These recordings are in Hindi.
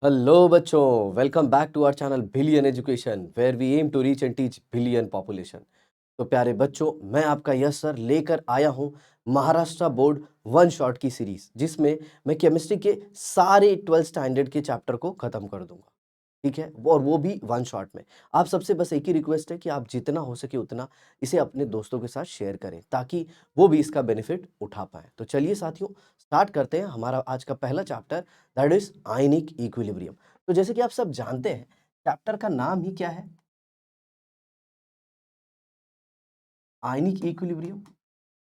Hello बच्चों, welcome back to our channel Billion Education where we aim to reach and teach billion population। तो प्यारे बच्चों, मैं आपका यश सर लेकर आया हूँ महाराष्ट्र बोर्ड वन शॉट की सीरीज, जिसमें मैं केमिस्ट्री के सारे 12th स्टैंडर्ड के चैप्टर को खत्म कर दूंगा। ठीक है, और वो भी वन शॉट में। आप सबसे बस एक ही रिक्वेस्ट है कि आप जितना हो सके उतना इसे अपने दोस्तों के साथ शेयर करें, ताकि वो भी इसका बेनिफिट उठा पाए। तो चलिए साथियों, स्टार्ट करते हैं हमारा आज का पहला chapter, that is ionic equilibrium. तो जैसे कि आप सब जानते हैं, चैप्टर का नाम ही क्या है? Ionic equilibrium.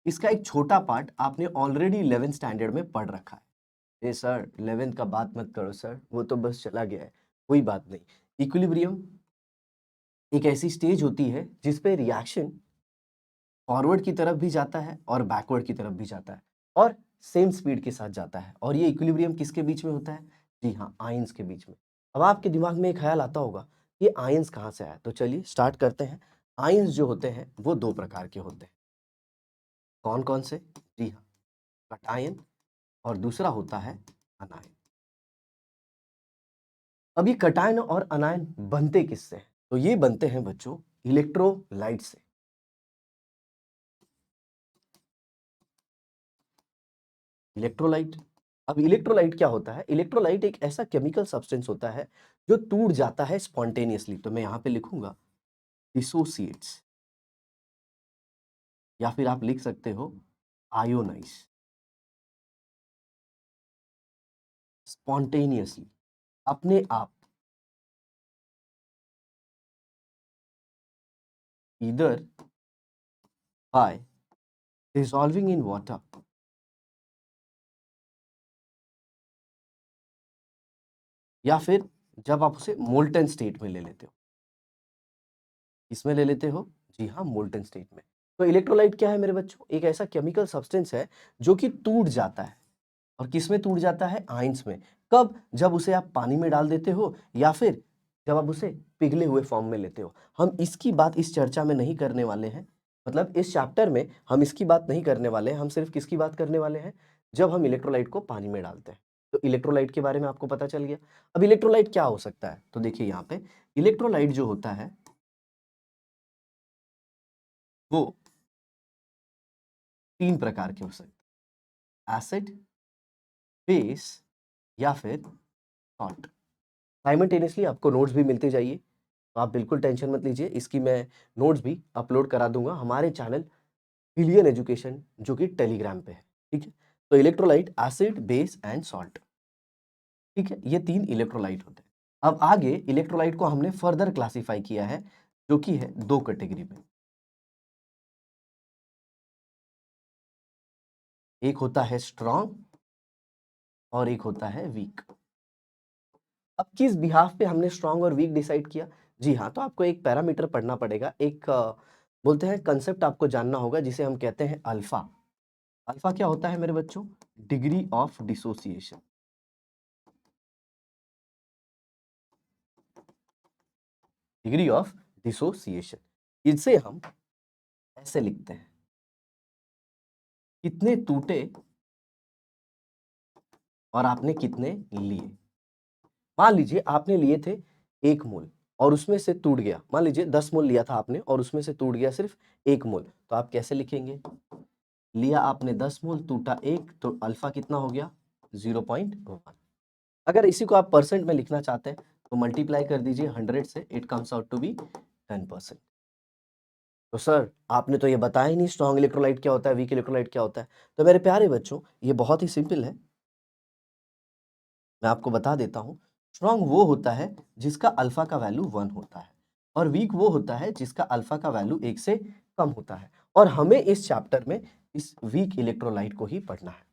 इसका एक छोटा पार्ट आपने ऑलरेडी 11th स्टैंडर्ड में पढ़ रखा है। ए सर, 11th का बात मत करो सर, वो तो बस चला गया है। कोई बात नहीं। इक्विलिब्रियम एक ऐसी स्टेज होती है जिस पे रिएक्शन फॉरवर्ड की तरफ भी जाता है और बैकवर्ड की तरफ भी जाता है, और सेम स्पीड के साथ जाता है। और ये इक्विलिब्रियम किसके बीच में होता है? जी हाँ, आयंस के बीच में। अब आपके दिमाग में एक ख्याल आता होगा, ये आयंस कहाँ से आया? तो चलिए स्टार्ट करते हैं। आयंस जो होते हैं वो दो प्रकार के होते हैं। कौन कौन से? जी हाँ, कटायन और दूसरा होता है अनायन। अब ये कटायन और अनायन बनते किससे हैं? तो ये बनते हैं बच्चों इलेक्ट्रोलाइट से। इलेक्ट्रोलाइट। अब इलेक्ट्रोलाइट क्या होता है? इलेक्ट्रोलाइट एक ऐसा केमिकल सब्सटेंस होता है जो टूट जाता है स्पॉन्टेनियसली। तो मैं यहां पे लिखूंगा डिसोसिएट्स, या फिर आप लिख सकते हो आयोनाइज, स्पॉन्टेनियसली, अपने आप, either by dissolving in water, या फिर जब आप उसे मोल्टन स्टेट में ले लेते हो। इसमें ले लेते हो? जी हाँ, मोल्टन स्टेट में। तो इलेक्ट्रोलाइट क्या है मेरे बच्चों? एक ऐसा केमिकल सब्सटेंस है जो कि टूट जाता है। और किस में टूट जाता है? आयंस में। कब? जब उसे आप पानी में डाल देते हो, या फिर जब आप उसे पिघले हुए फॉर्म में लेते हो। हम इसकी बात इस चर्चा में नहीं करने वाले हैं, मतलब इस चैप्टर में हम इसकी बात नहीं करने वाले हैं। हम सिर्फ किसकी बात करने वाले हैं? जब हम इलेक्ट्रोलाइट को पानी में डालते हैं। तो इलेक्ट्रोलाइट के बारे में आपको पता चल गया। अब इलेक्ट्रोलाइट क्या हो सकता है? तो देखिए यहाँ पे इलेक्ट्रोलाइट जो होता है वो तीन प्रकार के हो सकते हैं: एसिड, बेस, या फिर सॉल्ट। साइमल्टेनियसली आपको नोट्स भी मिलते जाइए, तो आप बिल्कुल टेंशन मत लीजिए। इसकी मैं नोट्स भी अपलोड करा दूंगा हमारे चैनल बिलियन एजुकेशन, जो कि टेलीग्राम पे है। ठीक है, तो electrolyte, acid, base and salt. ठीक है, ये तीन इलेक्ट्रोलाइट होते हैं। अब आगे इलेक्ट्रोलाइट को हमने फर्दर क्लासिफाई किया है, जो कि है दो कैटेगरी में। एक होता है स्ट्रॉन्ग और एक होता है वीक। अब किस बिहाफ पे हमने स्ट्रॉन्ग और वीक डिसाइड किया? जी हाँ, तो आपको एक पैरामीटर पढ़ना पड़ेगा, एक बोलते हैं कंसेप्ट आपको जानना होगा, जिसे हम कहते हैं अल्फा। अल्फा क्या होता है मेरे बच्चों? Degree of dissociation. Degree of dissociation, इसे हम ऐसे लिखते हैं: कितने टूटे और आपने कितने लिए। मान लीजिए आपने लिए थे 1 मोल और उसमें से टूट गया, मान लीजिए 10 मोल लिया था आपने और उसमें से टूट गया सिर्फ 1 मोल। तो आप कैसे लिखेंगे? लिया आपने 10 मोल, टूटा 1, तो अल्फा कितना हो गया? 0.1। अगर इसी को आप परसेंट में लिखना चाहते हैं तो मल्टीप्लाई कर दीजिए 100 से, it comes out to be 10%। तो सर, आपने तो ये बताया ही नहीं स्ट्रॉन्ग इलेक्ट्रोलाइट क्या होता है, वीक इलेक्ट्रोलाइट क्या होता है। तो मेरे प्यारे बच्चों, ये बहुत ही सिंपल है, मैं आपको बता देता हूँ। स्ट्रॉन्ग वो होता है जिसका अल्फा का वैल्यू 1 होता है, और वीक वो होता है जिसका अल्फा का वैल्यू 1 से कम होता है। और हमें इस चैप्टर में इस वीक इलेक्ट्रोलाइट को ही पढ़ना है।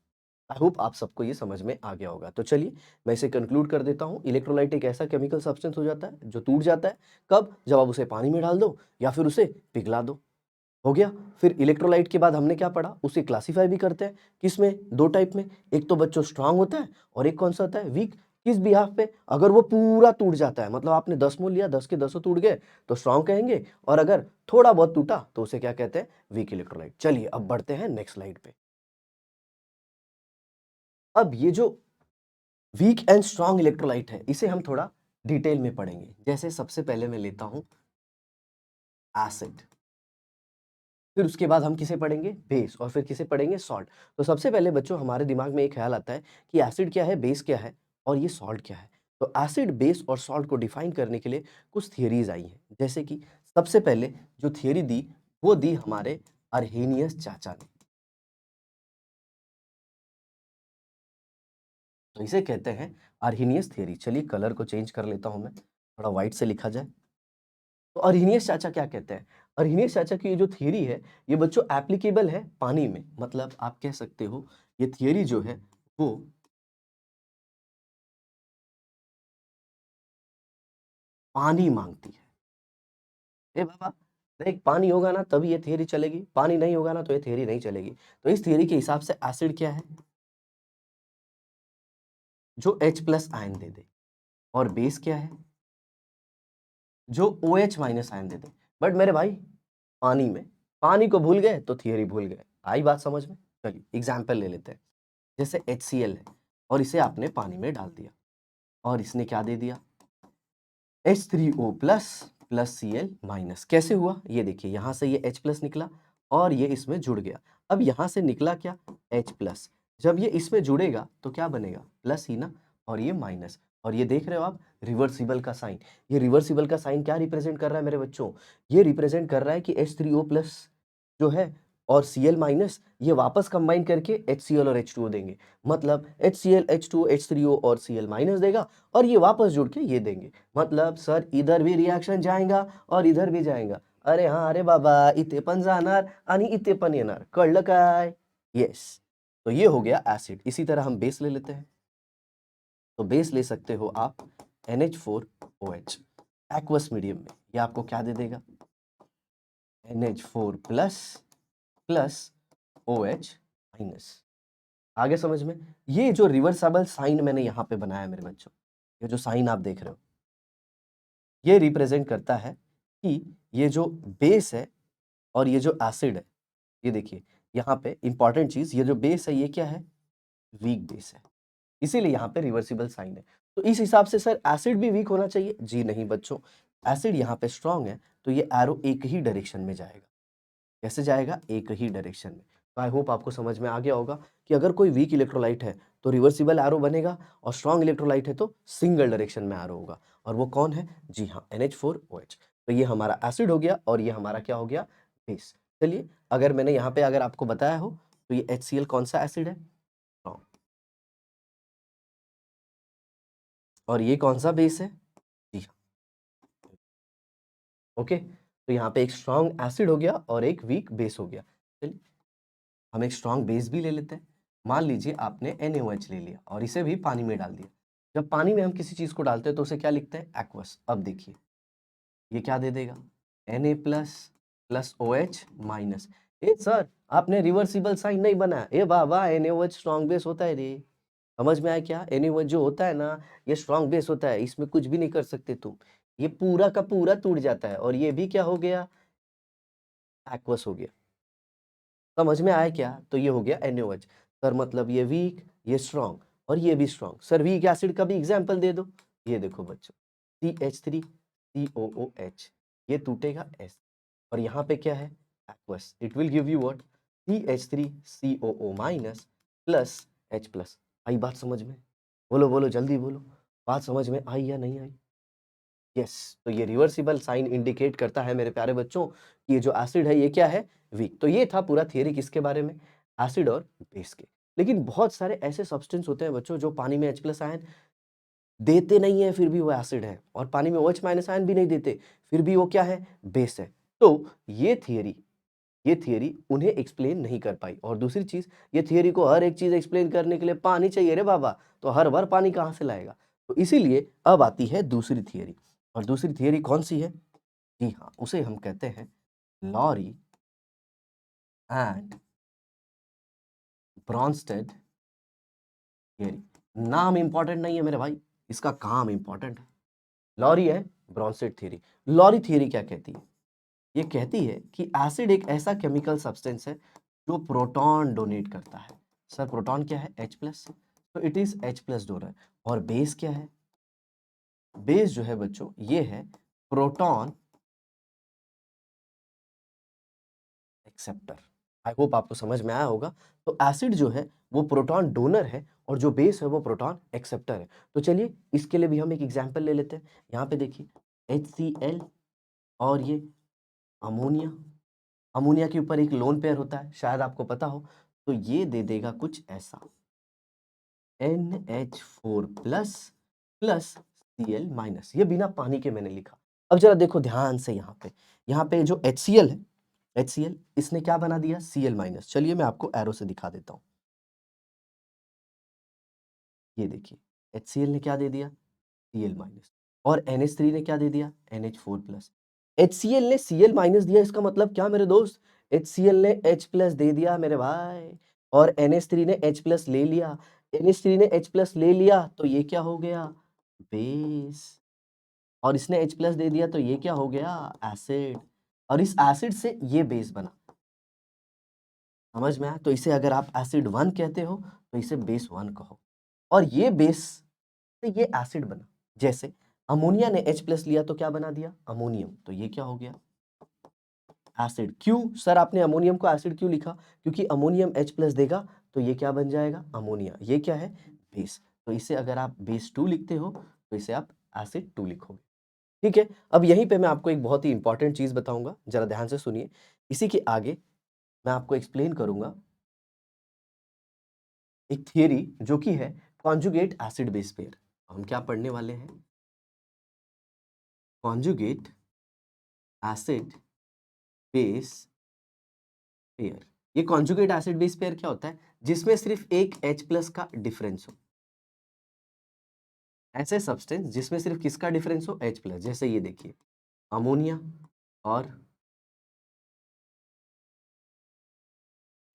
आई होप आप सबको ये समझ में आ गया होगा। तो चलिए मैं इसे कंक्लूड कर देता हूँ। इलेक्ट्रोलाइट एक ऐसा केमिकल सब्सटेंस हो जाता है जो टूट जाता है। कब? जब आप उसे पानी में डाल दो या फिर उसे पिघला दो। हो गया। फिर इलेक्ट्रोलाइट के बाद हमने क्या पढ़ा? उसे क्लासिफाई भी करते हैं किसमें? दो टाइप में। एक तो बच्चों स्ट्रांग होता है, और एक कौन सा होता है? वीक। किस बिहाफ पे? अगर वो पूरा टूट जाता है, मतलब आपने 10 मोल लिया, 10 के 10 टूट गए, तो स्ट्रांग कहेंगे। और अगर थोड़ा बहुत टूटा तो उसे क्या कहते हैं? Weak electrolyte. चलिए अब बढ़ते हैं नेक्स्ट स्लाइड पे। अब ये जो वीक एंड स्ट्रॉन्ग इलेक्ट्रोलाइट है, इसे हम थोड़ा डिटेल में पढ़ेंगे। जैसे सबसे पहले मैं लेता हूं एसिड, फिर उसके बाद हम किसे पढ़ेंगे, बेस, और फिर किसे पढ़ेंगे, सॉल्ट। तो सबसे पहले बच्चों हमारे दिमाग में एक ख्याल आता है कि एसिड क्या है, बेस क्या है और ये सॉल्ट क्या है। तो एसिड, बेस और सॉल्ट को डिफाइन करने के लिए कुछ थियरीज आई हैं। जैसे कि सबसे पहले जो थियरी दी वो दी हमारे अर्हेनियस चाचा ने। तो इसे कहते हैं अर्हेनियस थियरी। चलिए कलर को चेंज कर लेता हूं मैं, थोड़ा व्हाइट से लिखा जाए। तो अर्हेनियस चाचा क्या कहते हैं, अर्हेनियस चाचा की ये जो थियरी है ये बच्चों एप्लीकेबल है पानी में। मतलब आप कह सकते हो ये थियरी जो है वो पानी मांगती है। ए बाबा, देख पानी होगा ना तभी ये थियरी चलेगी, पानी नहीं होगा ना तो ये थियरी नहीं चलेगी। तो इस थियरी के हिसाब से एसिड क्या है, जो H प्लस आयन दे दे, और बेस क्या है, जो OH minus ion they they. But मेरे भाई पानी में, पानी को भूल गए तो थियरी भूल गए। आई बात समझ में। चलिए एग्जाम्पल ले लेते हैं। जैसे HCl है और इसे आपने पानी में डाल दिया और इसने क्या दे दिया, H3O plus plus Cl minus. कैसे हुआ ये देखिए, यहां से ये H प्लस निकला और ये इसमें जुड़ गया। अब यहां से निकला क्या, H प्लस। जब ये इसमें जुड़ेगा तो क्या बनेगा, प्लस ही ना, और ये माइनस। और ये देख रहे हो आप रिवर्सिबल का साइन। ये रिवर्सिबल का साइन क्या रिप्रेजेंट कर रहा है मेरे बच्चों, ये रिप्रेजेंट कर रहा है कि H3O प्लस जो है और Cl माइनस ये वापस कंबाइन करके HCl और H2O देंगे। मतलब HCl, H2O, H3O और Cl माइनस देगा और ये वापस जुड़ के ये देंगे। मतलब सर इधर भी रिएक्शन जाएगा और इधर भी जाएगा। अरे हाँ, अरे बाबा इथे पण जाणार आणि इथे पण येणार, कळलं काय। यस, तो ये हो गया एसिड। इसी तरह हम बेस ले लेते हैं। तो बेस ले सकते हो आप NH4OH एक्वस मीडियम में। ये आपको क्या दे देगा, NH4 plus plus OH minus. आगे समझ में। ये जो रिवर्सिबल साइन मैंने यहाँ पे बनाया मेरे बच्चों, ये जो साइन आप देख रहे हो ये रिप्रेजेंट करता है कि ये जो बेस है और ये जो एसिड है, ये देखिए यहाँ पे इंपॉर्टेंट चीज, ये जो बेस है ये क्या है, वीक बेस है, इसीलिए यहाँ पे रिवर्सिबल साइन है। तो इस हिसाब से सर एसिड भी वीक होना चाहिए, जी नहीं बच्चों, एसिड यहाँ पे स्ट्रांग है तो ये एरो एक ही डायरेक्शन में जाएगा। कैसे जाएगा, एक ही डायरेक्शन में। तो आई होप आपको समझ में आ गया होगा कि अगर कोई वीक इलेक्ट्रोलाइट है तो रिवर्सिबल एरो बनेगा और स्ट्रॉन्ग इलेक्ट्रोलाइट है तो सिंगल डायरेक्शन में एरो होगा। और वो कौन है, जी हाँ, NH4OH। तो ये हमारा एसिड हो गया और ये हमारा क्या हो गया, बेस। चलिए अगर मैंने यहाँ पे अगर आपको बताया हो तो ये HCl कौन सा एसिड है, स्ट्रॉन्ग, और ये कौन सा बेस है, जी हाँ, ओके। तो यहाँ पे एक स्ट्रॉन्ग एसिड हो गया और एक वीक बेस हो गया। चलिए हम एक स्ट्रॉन्ग बेस भी ले लेते हैं। मान लीजिए आपने NaOH ले लिया और इसे भी पानी में डाल दिया। जब पानी में हम किसी चीज को डालते हैं तो उसे क्या लिखते हैं, एक्वस। अब देखिए ये क्या दे देगा, Na plus plus OH minus. ए सर आपने रिवर्सिबल साइन नहीं बनाया, ए वाह, NaOH स्ट्रॉन्ग बेस होता है रे। समझ में आया क्या, NaOH जो होता है ना ये स्ट्रॉन्ग बेस होता है, इसमें कुछ भी नहीं कर सकते तुम। ये पूरा का पूरा टूट जाता है और ये भी क्या हो गया, एक्वस हो गया। समझ में आया क्या, तो ये हो गया NaOH। सर मतलब ये वीक, ये स्ट्रॉन्ग और ये भी स्ट्रॉन्ग। सर वीक एसिड का भी एग्जांपल दे दो। ये देखो बच्चों, CH3COOH, ये टूटेगा S और यहाँ पे क्या है, aqueous. It will give you what, CH3COO minus plus H plus. आई बात समझ में, बोलो बोलो जल्दी बोलो, बात समझ में आई या नहीं आई। यस, तो ये रिवर्सिबल साइन इंडिकेट करता है मेरे प्यारे बच्चों कि ये जो एसिड है ये क्या है, वीक। तो ये था पूरा थियरी किसके बारे में, एसिड और बेस के। लेकिन बहुत सारे ऐसे सब्सटेंस होते हैं बच्चों जो पानी में H प्लस आयन देते नहीं है फिर भी वो एसिड है, और पानी में OH माइनस आयन भी नहीं देते फिर भी वो क्या है, बेस है। तो ये थियरी उन्हें एक्सप्लेन नहीं कर पाई। और दूसरी चीज, ये थियरी को हर एक चीज एक्सप्लेन करने के लिए पानी चाहिए रे बाबा, तो हर बार पानी कहाँ से लाएगा। तो इसीलिए अब आती है दूसरी थियरी। और दूसरी थियरी कौन सी है, जी हाँ, उसे हम कहते हैं लॉरी एंड ब्रॉन्स्टेड थियरी। नाम इंपॉर्टेंट नहीं है मेरे भाई, इसका काम इंपॉर्टेंट है। लॉरी है ब्रॉन्स्टेड थियरी। लॉरी थियरी क्या कहती है, ये कहती है कि एसिड एक ऐसा केमिकल सब्सटेंस है जो प्रोटॉन डोनेट करता है। सर प्रोटॉन क्या है, H प्लस। तो it is H plus donor. और बेस क्या है? बेस जो है बच्चों ये है प्रोटॉन एक्सेप्टर। आई होप आपको समझ में आया होगा। तो एसिड जो है वो प्रोटॉन डोनर है और जो बेस है वो प्रोटॉन एक्सेप्टर है। तो चलिए इसके लिए भी हम एक एग्जांपल ले लेते हैं। यहाँ पे देखिए HCl और ये अमोनिया। अमोनिया के ऊपर एक लोन पेयर होता है, शायद आपको पता हो। तो ये दे देगा कुछ ऐसा NH4 plus plus Cl minus. ये बिना पानी के मैंने लिखा। अब जरा देखो ध्यान से यहाँ पे जो HCl है, HCl इसने क्या बना दिया? Cl minus. चलिए मैं आपको एरो से दिखा देता हूँ। ये देखिए HCl ने क्या दे दिया? Cl minus. और NH3 ने क्या दे दिया? NH4 plus. HCl ने Cl माइनस दिया, इसका मतलब क्या मेरे दोस्त? HCl ने H प्लस दे दिया मेरे भाई, और NH3 ने H प्लस ले लिया। NH3 ने H प्लस ले लिया तो ये क्या हो गया? बेस। और इसने H प्लस दे दिया तो ये क्या हो गया? एसिड। और इस एसिड से ये बेस बना। समझ में आया? तो इसे अगर आप एसिड 1 कहते हो तो इसे बेस 1 कहो। और ये बेस से ये एसिड बना। जैसे अमोनिया ने H प्लस लिया तो क्या बना दिया? अमोनियम। तो ये क्या हो गया? एसिड। क्यों सर आपने अमोनियम को एसिड क्यों लिखा? क्योंकि अमोनियम H प्लस देगा तो ये क्या बन जाएगा? अमोनिया। ये क्या है? बेस। तो इसे अगर आप बेस 2 लिखते हो तो इसे आप एसिड 2 लिखोगे। ठीक है। अब यहीं पे मैं आपको एक बहुत ही इंपॉर्टेंट चीज बताऊंगा, जरा ध्यान से सुनिए। इसी के आगे मैं आपको एक्सप्लेन करूंगा एक थियरी जो कि है कॉन्जुगेट एसिड बेस पेयर। हम क्या पढ़ने वाले हैं? Conjugate acid base pair. ये कॉन्जुगेट एसिड बेस पेयर क्या होता है? जिसमें सिर्फ एक H प्लस का डिफरेंस हो। ऐसे सब्सटेंस जिसमें सिर्फ किसका डिफरेंस हो? H plus. जैसे ये देखिए अमोनिया और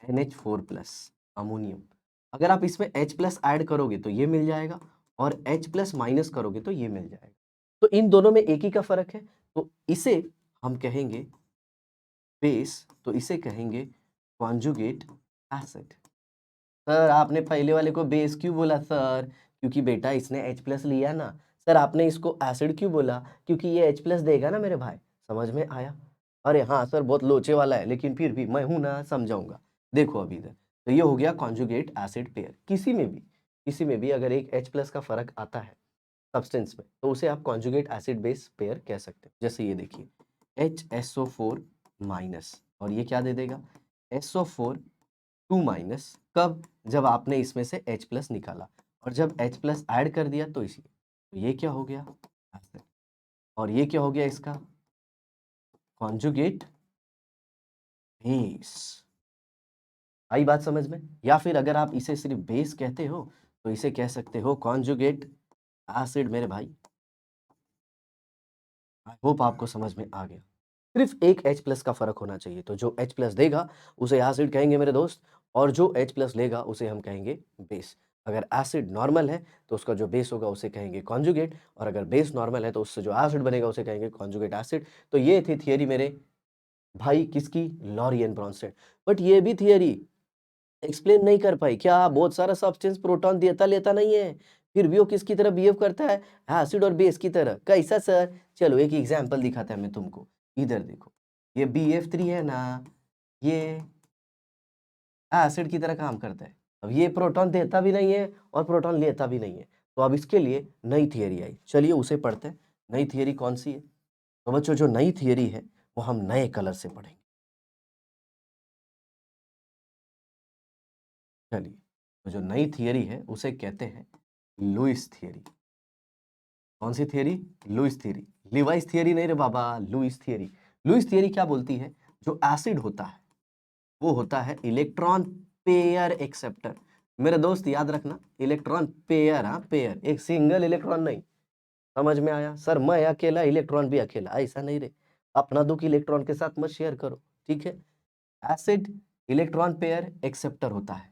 NH4 प्लस अमोनियम। अगर आप इसमें H प्लस ऐड करोगे तो ये मिल जाएगा, और H प्लस माइनस करोगे तो ये मिल जाएगा। तो इन दोनों में एक ही का फर्क है, तो इसे हम कहेंगे बेस, तो इसे कहेंगे कॉन्जुगेट एसिड। सर आपने पहले वाले को बेस क्यों बोला सर? क्योंकि बेटा इसने H प्लस लिया ना। सर आपने इसको एसिड क्यों बोला? क्योंकि ये H प्लस देगा ना मेरे भाई। समझ में आया? अरे हाँ सर बहुत लोचे वाला है, लेकिन फिर भी मैं हूं ना, समझाऊंगा। देखो अभी इधर तो ये हो गया कॉन्जुगेट एसिड पेयर। किसी में भी अगर एक H प्लस का फर्क आता है सब्सटेंस में तो उसे आप कॉन्जुगेट एसिड बेस पेयर कह सकते हो। जैसे ये देखिए HSO4 माइनस, और ये क्या दे देगा? SO4 2 minus. कब? जब आपने इसमें से H प्लस निकाला, और जब H प्लस ऐड कर दिया तो इसी, तो ये क्या हो गया? एसिड। और ये क्या हो गया इसका? Conjugate base. आई बात समझ में? या फिर अगर आप इसे सिर्फ बेस कहते हो तो इसे कह सकते हो कॉन्जुगेट एसिड मेरे भाई। आई होप आपको समझ में आ गया। सिर्फ एक H प्लस का फर्क होना चाहिए, तो जो H प्लस देगा उसे एसिड कहेंगे मेरे दोस्त, और जो H प्लस लेगा उसे हम कहेंगे बेस। अगर एसिड नॉर्मल है तो उसका जो बेस होगा उसे कहेंगे कॉन्जुगेट, और अगर बेस नॉर्मल है तो उससे जो एसिड बनेगा उसे कहेंगे कॉन्जुगेट एसिड। तो ये थी थियरी मेरे भाई किसकी? Lorry and Brønsted. बट ये भी थियरी एक्सप्लेन नहीं कर पाई क्या? बहुत सारा सब्सटेंस प्रोटॉन देता लेता नहीं है, फिर भी वो किसकी तरह बिहेव करता है? एसिड और बेस की तरह। कैसा सर? चलो एक एग्जांपल दिखाता है मैं तुमको। इधर देखो ये BF3 है ना, ये एसिड की तरह काम करता है। अब ये प्रोटॉन देता भी नहीं है और प्रोटॉन लेता भी नहीं है। तो अब इसके लिए नई थियरी आई, चलिए उसे पढ़ते हैं। नई थियरी कौन सी है? तो बच्चों जो नई थियरी है वो हम नए कलर से पढ़ेंगे। चलिए, तो जो नई थियरी है उसे कहते हैं लुईस थियरी। कौन सी थियरी? Lewis theory. लिवाइस थियरी नहीं रे बाबा, लुईस थियरी। लुईस थियरी क्या बोलती है? जो एसिड होता है वो होता है इलेक्ट्रॉन पेयर एक्सेप्टर। मेरे दोस्त याद रखना, इलेक्ट्रॉन पेयर, हाँ पेयर, एक सिंगल इलेक्ट्रॉन नहीं। समझ में आया? सर मैं अकेला, इलेक्ट्रॉन भी अकेला, ऐसा नहीं रे। अपना दुख इलेक्ट्रॉन के साथ मत शेयर करो, ठीक है? एसिड इलेक्ट्रॉन पेयर एक्सेप्टर होता है,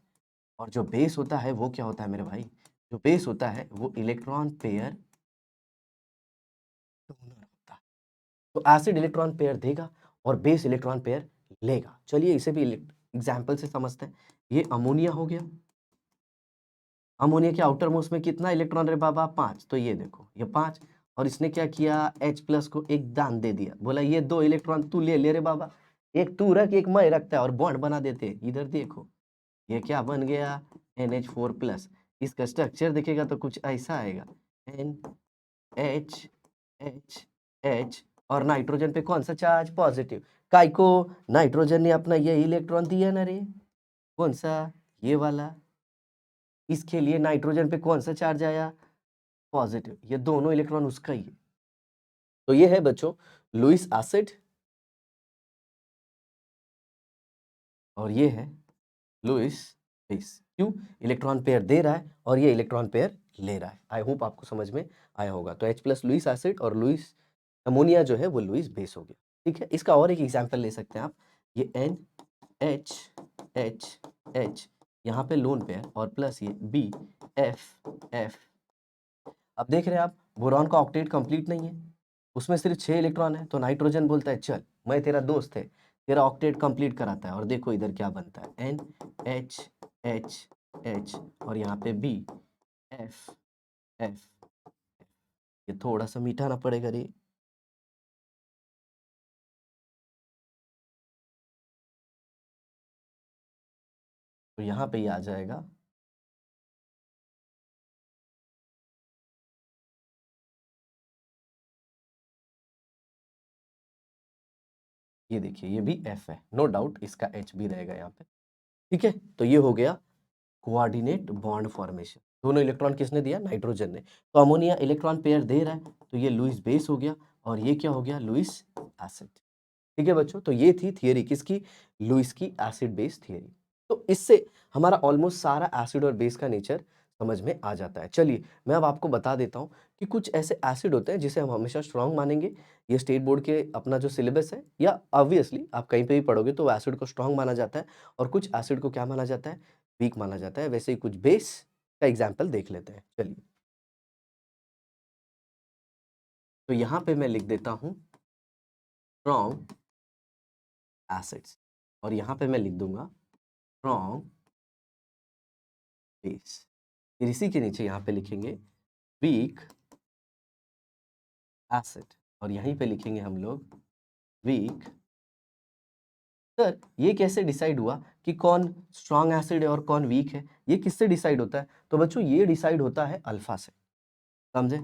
और जो बेस होता है वो क्या होता है मेरे भाई? जो बेस होता है वो इलेक्ट्रॉन पेयर डोनर होता है। तो एसिड इलेक्ट्रॉन पेयर देगा और बेस इलेक्ट्रॉन पेयर लेगा। चलिए इसे भी एग्जाम्पल से समझते हैं। ये अमोनिया हो गया, अमोनिया के आउटर मोस्ट में कितना इलेक्ट्रॉन रे बाबा? 5। तो ये देखो ये 5 और इसने क्या किया, H प्लस को एक दान दे दिया, बोला ये 2 इलेक्ट्रॉन तू ले ले रे बाबा, एक तू रख एक मैं रखता है और बॉन्ड बना देते हैं। इधर देखो ये क्या बन गया, NH4 प्लस। इसका स्ट्रक्चर देखेगा तो कुछ ऐसा आएगा, NH H H और नाइट्रोजन पे कौन सा चार्ज? पॉजिटिव। काय को? नाइट्रोजन ने अपना ये इलेक्ट्रॉन दिया ना रे, कौन सा? ये वाला। इसके लिए नाइट्रोजन पे कौन सा चार्ज आया? पॉजिटिव। ये दोनों इलेक्ट्रॉन उसका ही है। तो ये है बच्चों लुईस एसिड और ये है लुईस बेस। क्यों? इलेक्ट्रॉन पेयर दे रहा है और ये इलेक्ट्रॉन पेयर ले रहा है। आई होप आपको समझ में आया होगा। तो H प्लस लुईस एसिड और लुईस अमोनिया जो है वो लुईस बेस हो गया। ठीक है, इसका और एक एग्जाम्पल ले सकते हैं आप। ये NH H यहाँ पे लोन पेयर और प्लस ये BF। अब देख रहे हैं आप बोरॉन का ऑक्टेट कंप्लीट नहीं है, उसमें सिर्फ 6 इलेक्ट्रॉन है। तो नाइट्रोजन बोलता है चल मैं तेरा दोस्त है, तेरा ऑक्टेट कंप्लीट कराता है। और देखो इधर क्या बनता है, NH और यहाँ पे BF। ये थोड़ा सा मिटाना पड़ेगा रे। तो यहाँ पे ये आ जाएगा ये देखिए ये भी F है, नो डाउट इसका H भी रहेगा यहाँ पे। ठीक है, तो ये हो गया कोऑर्डिनेट बॉन्ड फॉर्मेशन। दोनों इलेक्ट्रॉन किसने दिया? नाइट्रोजन ने। तो अमोनिया इलेक्ट्रॉन पेयर दे रहा है तो ये लुईस बेस हो गया और ये क्या हो गया? Lewis acid. ठीक है बच्चों, तो ये थी थियरी किसकी? लुईस की एसिड बेस थियरी। तो इससे हमारा ऑलमोस्ट सारा एसिड और बेस का नेचर समझ में आ जाता है। चलिए मैं अब आपको बता देता हूँ कि कुछ ऐसे एसिड होते हैं जिसे हम हमेशा स्ट्रांग मानेंगे। ये स्टेट बोर्ड के अपना जो सिलेबस है या ऑब्वियसली आप कहीं पे भी पढ़ोगे तो एसिड को स्ट्रांग माना जाता है और कुछ एसिड को क्या माना जाता है? वीक माना जाता है। वैसे ही कुछ बेस का एग्जाम्पल देख लेते हैं। चलिए, तो यहाँ पे मैं लिख देता हूँ स्ट्रॉन्ग एसिड्स और यहाँ पे मैं लिख दूंगा स्ट्रॉन्ग बेस। फिर इसी के नीचे यहाँ पे लिखेंगे वीक एसिड और यहीं पे लिखेंगे हम लोग वीक। सर ये कैसे डिसाइड हुआ कि कौन स्ट्रॉन्ग एसिड है और कौन वीक है? ये किससे डिसाइड होता है? तो बच्चों ये डिसाइड होता है अल्फा से। समझे?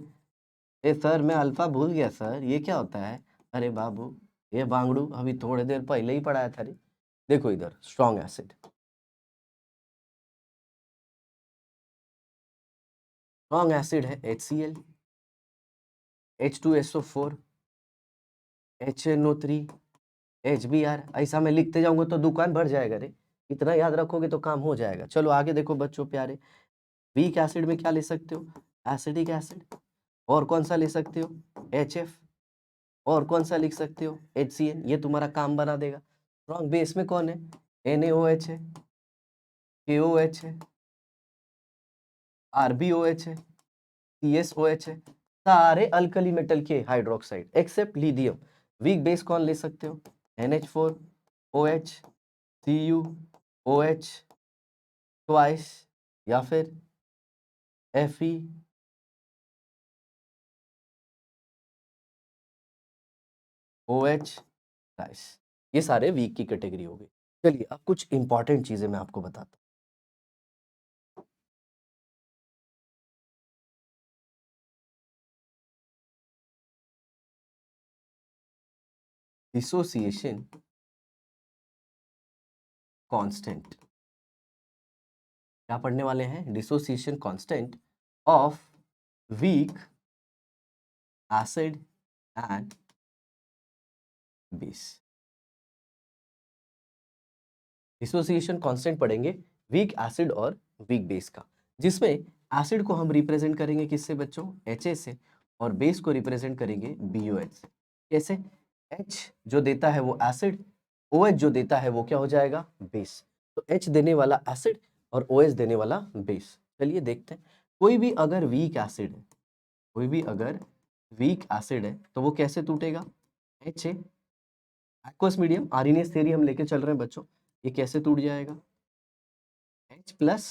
ए सर मैं अल्फा भूल गया सर, ये क्या होता है? अरे बाबू ये बांगड़ू अभी थोड़ी देर पहले ही पढ़ाया था रे। देखो इधर स्ट्रॉन्ग एसिड, स्ट्रॉन्ग एसिड है HCl, H2SO4, HNO3, HBr। ऐसा मैं लिखते जाऊंगा तो दुकान भर जाएगा रे। इतना याद रखोगे तो काम हो जाएगा। चलो आगे देखो बच्चों प्यारे, वीक एसिड में क्या ले सकते हो? Acidic acid. और कौन सा ले सकते हो? HF। और कौन सा लिख सकते हो? HCl। ये तुम्हारा काम बना देगा। स्ट्रॉन्ग बेस में कौन है? NaOH है, KOH है, RbOH है, CSOH है। सारे अल्कली मेटल के hydroxide except lithium. Weak base कौन ले सकते हो? NH4 OH, CuOH ट्वाइस या फिर Fe OH ट्वाइस। ये सारे वीक की कैटेगरी हो गई। चलिए अब कुछ इंपॉर्टेंट चीजें मैं आपको बताता हूँ। डिसोसिएशन कांस्टेंट क्या पढ़ने वाले हैं? Dissociation constant of weak acid and base. Dissociation constant पढ़ेंगे वीक एसिड और वीक बेस का, जिसमें एसिड को हम रिप्रेजेंट करेंगे किससे बच्चों? Ha से और बेस को रिप्रेजेंट करेंगे BOH से। कैसे? H जो देता है वो एसिड, OH जो देता है वो क्या हो जाएगा? बेस। तो H देने वाला एसिड और OH देने वाला बेस। चलिए देखते हैं। कोई भी अगर वीक एसिड है, कोई भी अगर वीक एसिड है तो वो कैसे टूटेगा? HA एक्वस मीडियम, आर्रीनियस थ्योरी हम लेके चल रहे हैं बच्चों। ये कैसे टूट जाएगा? H plus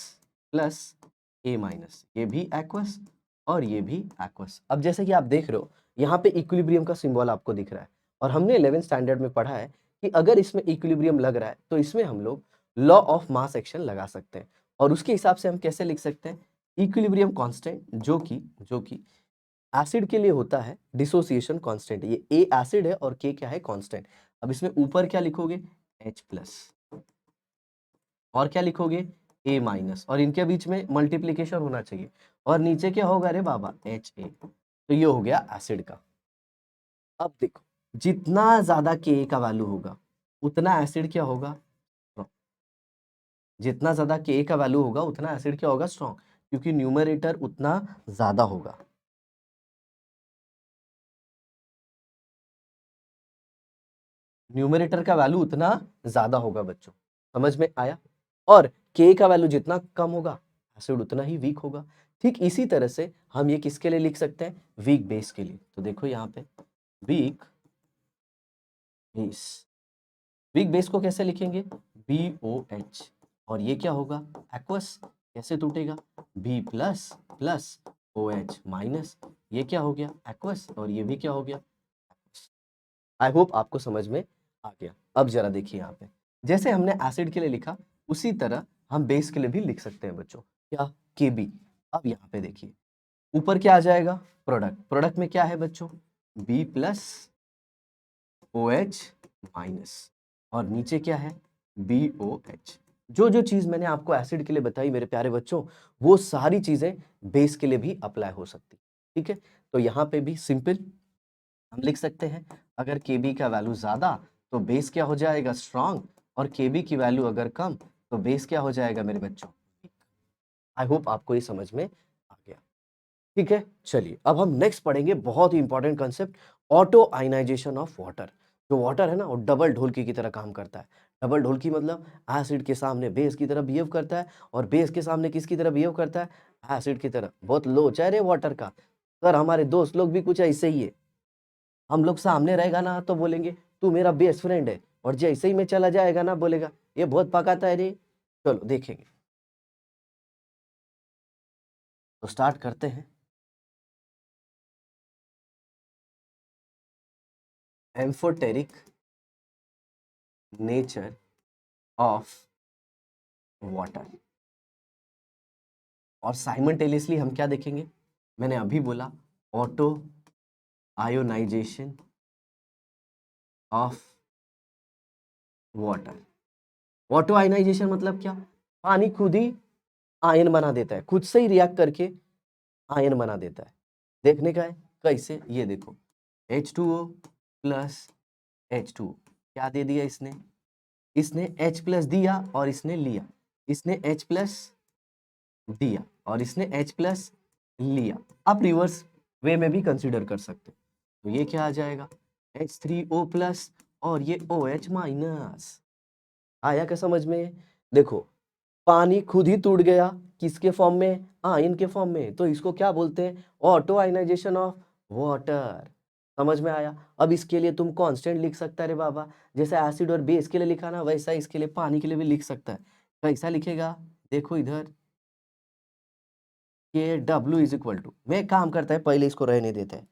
plus A minus, ये भी एक्वस और ये भी एक्वस। अब जैसे कि आप देख रहे हो यहाँ पे इक्विलिब्रियम का सिंबल आपको दिख रहा है और हमने 11th स्टैंडर्ड में पढ़ा है कि अगर इसमें इक्विलिब्रियम लग रहा है तो इसमें हम लोग लॉ ऑफ मास एक्शन लगा सकते हैं और उसके हिसाब से हम कैसे लिख सकते हैं, इक्विलिब्रियम कांस्टेंट जो कि एसिड के लिए होता है डिसोसिएशन कांस्टेंट। ये ए एसिड है और के क्या है, कांस्टेंट। अब इसमें ऊपर क्या लिखोगे, H प्लस, और क्या लिखोगे, A माइनस, और इनके बीच में मल्टीप्लीकेशन होना चाहिए और नीचे क्या होगा रे बाबा, HA। तो ये हो गया एसिड का। अब देखो जितना ज्यादा के का वैल्यू होगा उतना एसिड क्या होगा, strong। जितना ज्यादा के का वैल्यू होगा उतना एसिड क्या होगा, स्ट्रॉन्ग, क्योंकि न्यूमरेटर उतना ज्यादा होगा। न्यूमरेटर का वैल्यू उतना ज्यादा होगा बच्चों, समझ में आया। और के का वैल्यू जितना कम होगा एसिड उतना ही वीक होगा। ठीक इसी तरह से हम ये किसके लिए लिख सकते हैं, वीक बेस के लिए। तो देखो यहाँ पे वीक बेस, वीक बेस को कैसे लिखेंगे, BOH, और ये क्या होगा, एक्वस, कैसे टूटेगा, B plus plus OH minus, ये क्या हो गया, एक्वस, और ये भी क्या हो गया। आई होप आपको समझ में आ गया। अब जरा देखिए यहाँ पे जैसे हमने एसिड के लिए लिखा उसी तरह हम बेस के लिए भी लिख सकते हैं बच्चों, क्या, KB। अब यहाँ पे देखिए ऊपर क्या आ जाएगा, प्रोडक्ट, प्रोडक्ट में क्या है बच्चों, B प्लस OH माइनस, और नीचे क्या है, BOH। जो जो चीज मैंने आपको एसिड के लिए बताई मेरे प्यारे बच्चों, वो सारी चीजें बेस के लिए भी अप्लाई हो सकती, ठीक है। तो यहाँ पे भी सिंपल हम लिख सकते हैं, अगर KB का वैल्यू ज्यादा तो बेस क्या हो जाएगा, स्ट्रांग, और KB की वैल्यू अगर कम तो बेस क्या हो जाएगा मेरे बच्चों। आई होप आपको ये समझ में आ गया, ठीक है। चलिए अब हम नेक्स्ट पढ़ेंगे बहुत ही important concept, auto ionization of water. जो वाटर है ना वो डबल ढोलकी की तरह काम करता है। डबल ढोलकी मतलब एसिड के सामने बेस की तरह बिहेव करता है और बेस के सामने किसकी तरह बिहेव करता है, एसिड की तरह। बहुत लोच है रे वाटर का। सर हमारे दोस्त लोग भी कुछ ऐसे ही है, हम लोग सामने रहेगा ना तो बोलेंगे तू मेरा बेस्ट फ्रेंड है, और जैसे ही मैं चला जाएगा ना बोलेगा ये बहुत पकाता है रे। चलो देखेंगे, तो स्टार्ट करते हैं। एम्फोटेरिक नेचर ऑफ वाटर, और साइमल्टेनियसली हम क्या देखेंगे, मैंने अभी बोला auto ionization of water. Auto ionization मतलब क्या, पानी खुद ही आयन बना देता है, खुद से ही रिएक्ट करके आयन बना देता है। देखने का है कैसे, ये देखो H2O प्लस H2O, क्या दे दिया इसने, इसने H प्लस दिया और इसने लिया, इसने H प्लस दिया और इसने H प्लस लिया। आप रिवर्स वे में भी कंसीडर कर सकते हो। तो ये क्या आ जाएगा, H3O प्लस और ये OH माइनस। आया क्या समझ में, देखो पानी खुद ही टूट गया, किसके फॉर्म में, आयन के फॉर्म में, तो इसको क्या बोलते हैं, ऑटो आयनाइजेशन ऑफ वाटर। समझ में आया। अब इसके लिए तुम कांस्टेंट लिख सकता है रे बाबा, जैसे एसिड और बेस के लिए लिखा ना वैसा इसके लिए पानी के लिए भी लिख सकता है। कैसा लिखेगा, देखो इधर, के W इज इक्वल टू, मैं काम करता है पहले इसको रहने देता है,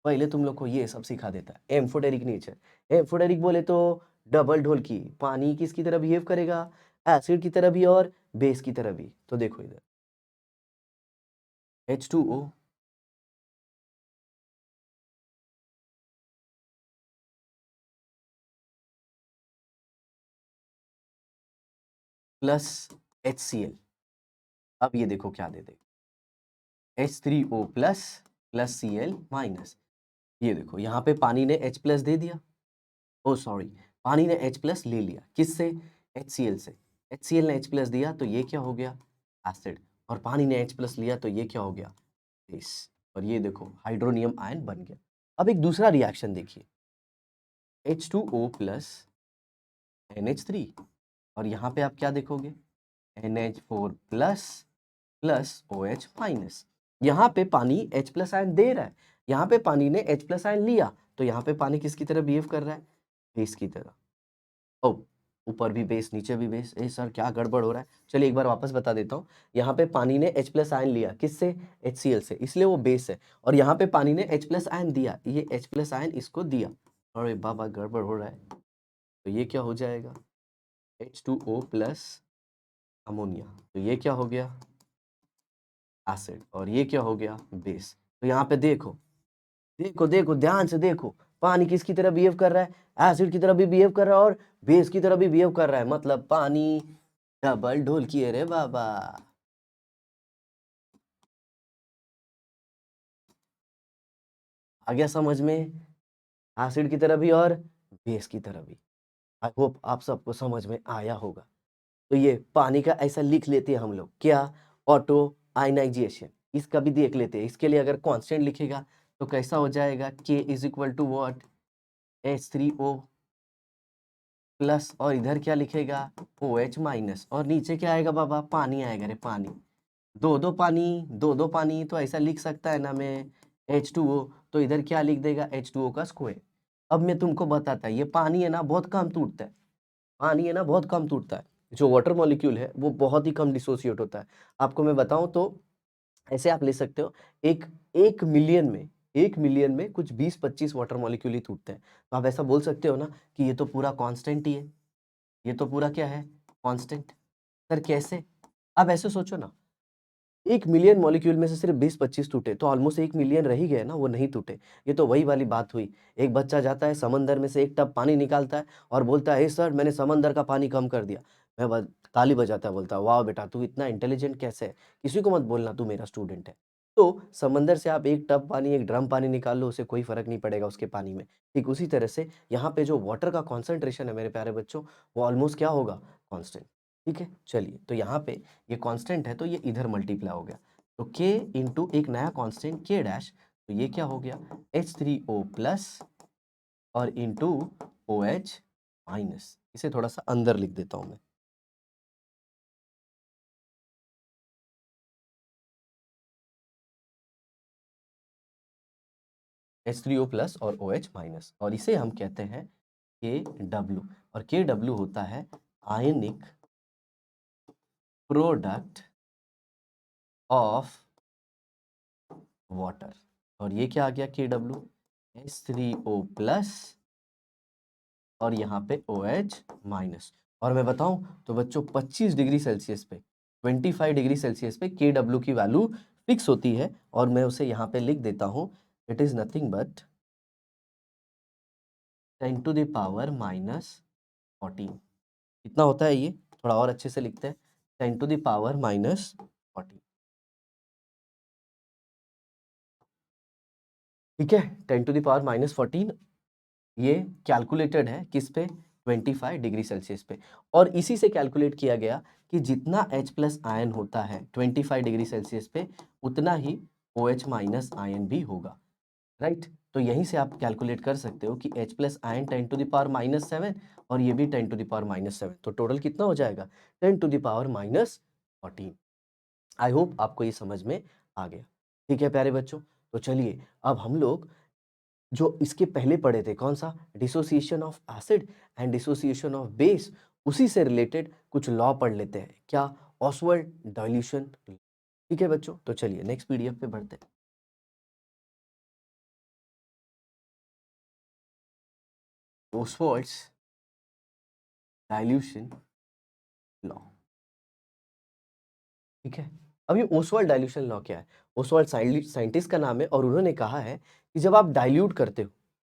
पहले तुम लोग को ये सब सिखा देता है। एम्फोटेरिक नेचर, एम्फोटेरिक बोले तो डबल ढोलकी, पानी किसकी तरह बिहेव करेगा, एसिड की तरह भी और बेस की तरह भी। तो देखो इधर H2O प्लस HCl। अब ये देखो क्या दे दे, H3O plus plus Cl minus. ये देखो यहाँ पे पानी ने H प्लस दे दिया, ओ सॉरी, पानी ने H प्लस ले लिया, किससे, HCl से। HCl ने H प्लस दिया तो ये क्या हो गया, एसिड, और पानी ने H प्लस लिया तो ये क्या हो गया, बेस, और ये देखो हाइड्रोनियम आयन बन गया। अब एक दूसरा रिएक्शन देखिए, H2O प्लस NH3, और यहाँ पे आप क्या देखोगे, NH4 plus plus OH minus. यहाँ पे पानी H प्लस आयन दे रहा है, यहाँ पे पानी ने H प्लस आयन लिया, तो यहाँ पे पानी किसकी तरह बिहेव कर रहा है, बेस की तरह। ओ ऊपर भी बेस नीचे भी बेस। ए सर क्या गड़बड़ हो रहा है? चलिए एक बार वापस बता देता हूँ। यहाँ पे पानी ने H प्लस आयन लिया, किससे? HCl से, इसलिए वो बेस है। और यहाँ पे पानी ने H प्लस आयन दिया, ये H प्लस आयन इसको दिया। अरे बाबा गड़बड़ हो रहा है। तो ये क्या हो जाएगा? H2O plus ammonia. तो ये क्या हो गया? एसिड। और ये क्या हो गया? बेस। तो यहाँ पे देखो देखो देखो ध्यान से देखो, पानी किसकी तरह बिहेव कर रहा है? एसिड की तरह भी बिहेव कर रहा है और बेस की तरह भी बिहेव कर रहा है। मतलब पानी डबल ढोल किए रे बाबा। आ गया समझ में? एसिड की तरह भी और बेस की तरह भी। आई होप आप सबको समझ में आया होगा। तो ये पानी का ऐसा लिख लेते हैं हम लोग, क्या? Auto ionization. इसका भी देख लेते हैं। इसके लिए अगर कांस्टेंट लिखेगा तो कैसा हो जाएगा? K is equal to what? H3O plus, और इधर क्या लिखेगा? OH minus. और नीचे क्या आएगा बाबा? पानी आएगा रे पानी। दो दो पानी तो ऐसा लिख सकता है ना मैं, H2O। तो इधर क्या लिख देगा? H2O का स्क्वायर। अब मैं तुमको बताता, ये पानी है ना बहुत कम टूटता है। पानी है ना बहुत कम टूटता है। जो वाटर मॉलिक्यूल है वो बहुत ही कम डिसोसिएट होता है। आपको मैं बताऊं तो ऐसे आप ले सकते हो, एक एक मिलियन में, एक मिलियन में कुछ 20-25 वाटर मॉलिक्यूल ही टूटते हैं। तो आप ऐसा बोल सकते हो ना कि ये तो पूरा कांस्टेंट ही है, ये तो पूरा क्या है? कांस्टेंट। सर कैसे? आप ऐसे सोचो ना, 1 मिलियन मॉलिक्यूल में से सिर्फ 20-25 टूटे तो ऑलमोस्ट 1 मिलियन रह ही गए ना, वो नहीं टूटे। ये तो वही वाली बात हुई। एक बच्चा जाता है समंदर में से एक टब पानी निकालता है और बोलता है, हे सर मैंने समंदर का पानी कम कर दिया। ताली बजाता है, बोलता है वाह बेटा तू इतना इंटेलिजेंट कैसे है, किसी को मत बोलना तू मेरा स्टूडेंट है। तो समंदर से आप एक टब पानी, एक ड्रम पानी निकाल लो, उसे कोई फर्क नहीं पड़ेगा उसके पानी में। ठीक उसी तरह से यहाँ पे जो वाटर का कॉन्सेंट्रेशन है मेरे प्यारे बच्चों, वो ऑलमोस्ट क्या होगा? कॉन्स्टेंट। ठीक है, चलिए तो यहाँ पे ये कांस्टेंट है तो ये इधर मल्टीप्लाई हो गया। तो k इंटू एक नया कांस्टेंट k डैश, तो ये क्या हो गया? H3O प्लस और इंटू OH माइनस। इसे थोड़ा सा अंदर लिख देता हूं मैं। H3O प्लस और OH माइनस, और इसे हम कहते हैं KW। और KW होता है आयनिक प्रोडक्ट ऑफ वाटर। और ये क्या आ गया? KW H3O प्लस और यहाँ पे OH माइनस। और मैं बताऊं तो बच्चों 25 डिग्री सेल्सियस पे, 25 डिग्री सेल्सियस पे KW की वैल्यू फिक्स होती है। और मैं उसे यहाँ पे लिख देता हूँ, इट इज नथिंग बट 10⁻⁻14। कितना होता है ये? थोड़ा और अच्छे से लिखते हैं, 10⁻⁻14। ठीक है, 10⁻⁻14। ये कैलकुलेटेड है किस पे? 25 डिग्री सेल्सियस पे। और इसी से कैलकुलेट किया गया कि जितना H प्लस आयन होता है 25 डिग्री सेल्सियस पे, उतना ही OH माइनस आयन भी होगा। राइट? तो यहीं से आप कैलकुलेट कर सकते हो कि H प्लस आयन 10⁻⁻7 और ये भी 10⁻⁻7। तो टोटल कितना हो जाएगा? 10⁻⁻14। आई होप आपको ये समझ में आ गया। ठीक है प्यारे बच्चों, तो चलिए अब हम लोग जो इसके पहले पढ़े थे, कौन सा? Dissociation of acid and dissociation of base, उसी से रिलेटेड कुछ लॉ पढ़ लेते हैं। क्या? Oswald dilution. ठीक है बच्चों, तो चलिए नेक्स्ट पीडीएफ पे बढ़ते हैं। ऑसवाल्ड्स डाइल्यूशन लॉ। ठीक है, अब ये ओसवाल्ड डाइल्यूशन लॉ क्या है? ओसवाल्ड साइंटिस्ट का नाम है और उन्होंने कहा है कि जब आप डाइल्यूट करते हो,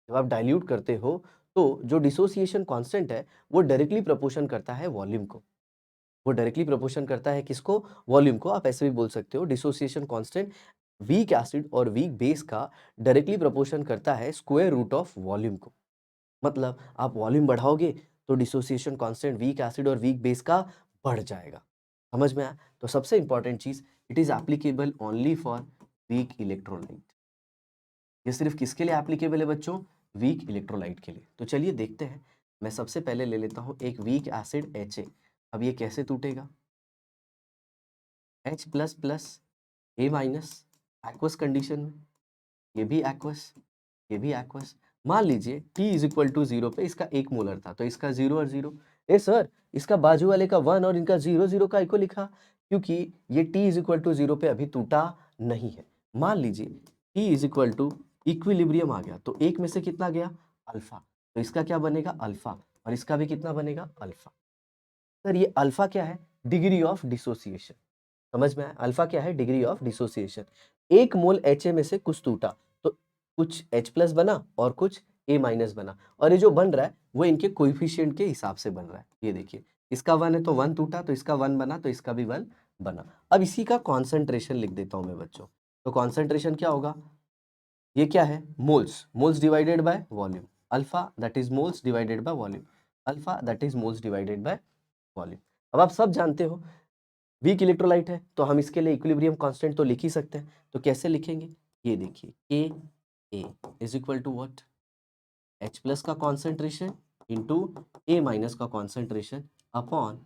जब आप डाइल्यूट करते हो तो जो डिसोसिएशन कांस्टेंट है वो डायरेक्टली प्रोपोर्शन करता है वॉल्यूम को। वो डायरेक्टली प्रोपोर्शन करता है किसको? वॉल्यूम को। आप ऐसे भी बोल सकते हो डिसोसिएशन कांस्टेंट वीक एसिड और वीक बेस का डायरेक्टली प्रोपोर्शन करता है स्क्वायर रूट ऑफ वॉल्यूम को। मतलब आप वॉल्यूम बढ़ाओगे तो डिसोसिएशन कांस्टेंट वीक एसिड और वीक बेस का बढ़ जाएगा। समझ में आया? तो सबसे इंपॉर्टेंट चीज, it is applicable only for weak electrolyte. ये सिर्फ किसके लिए एप्लीकेबल है बच्चों? वीक इलेक्ट्रोलाइट के लिए। तो चलिए देखते हैं। मैं सबसे पहले ले लेता हूं एक वीक एसिड HA। अब ये कैसे टूटेगा? H plus plus A minus, aqueous condition में, ये भी एक्वस, ये भी एक्वस। मान लीजिए T इज इक्वल टू 0 पे इसका 1 मोलर था तो इसका 0 और 0, ए सर, इसका बाजू वाले का 1 और इनका 0 0 का इको लिखा, क्योंकि ये t इज इक्वल टू 0 पे अभी टूटा नहीं है। मान लीजिए t is equal to equilibrium आ गया, तो एक में से कितना गया? अल्फा, तो इसका क्या बनेगा? अल्फा, और इसका भी कितना बनेगा? अल्फा। सर ये अल्फा क्या है? Degree of dissociation. समझ में आया? अल्फा क्या है? Degree of dissociation. 1 mole HA में से कुछ टूटा, तो कुछ H प्लस बना और कुछ A माइनस बना, और ये जो बन रहा है वो इनके कोएफिशिएंट के हिसाब से बन रहा है। ये देखिए, इसका 1 है तो 1 टूटा, तो इसका 1 बना, तो इसका भी 1 बना। अब इसी का कॉन्सेंट्रेशन लिख देता हूं मैं बच्चों। तो कॉन्सेंट्रेशन क्या होगा? ये क्या है? Moles, moles divided by volume. Alpha that is moles divided by volume. Alpha that is moles divided by volume. अब आप सब जानते हो वीक इलेक्ट्रोलाइट है, तो हम इसके लिए इक्विलिब्रियम कांस्टेंट तो लिख ही सकते हैं। तो कैसे लिखेंगे? ये देखिए, K A is equal to what? H plus का कॉन्सेंट्रेशन इंटू A माइनस का कॉन्सेंट्रेशन अपॉन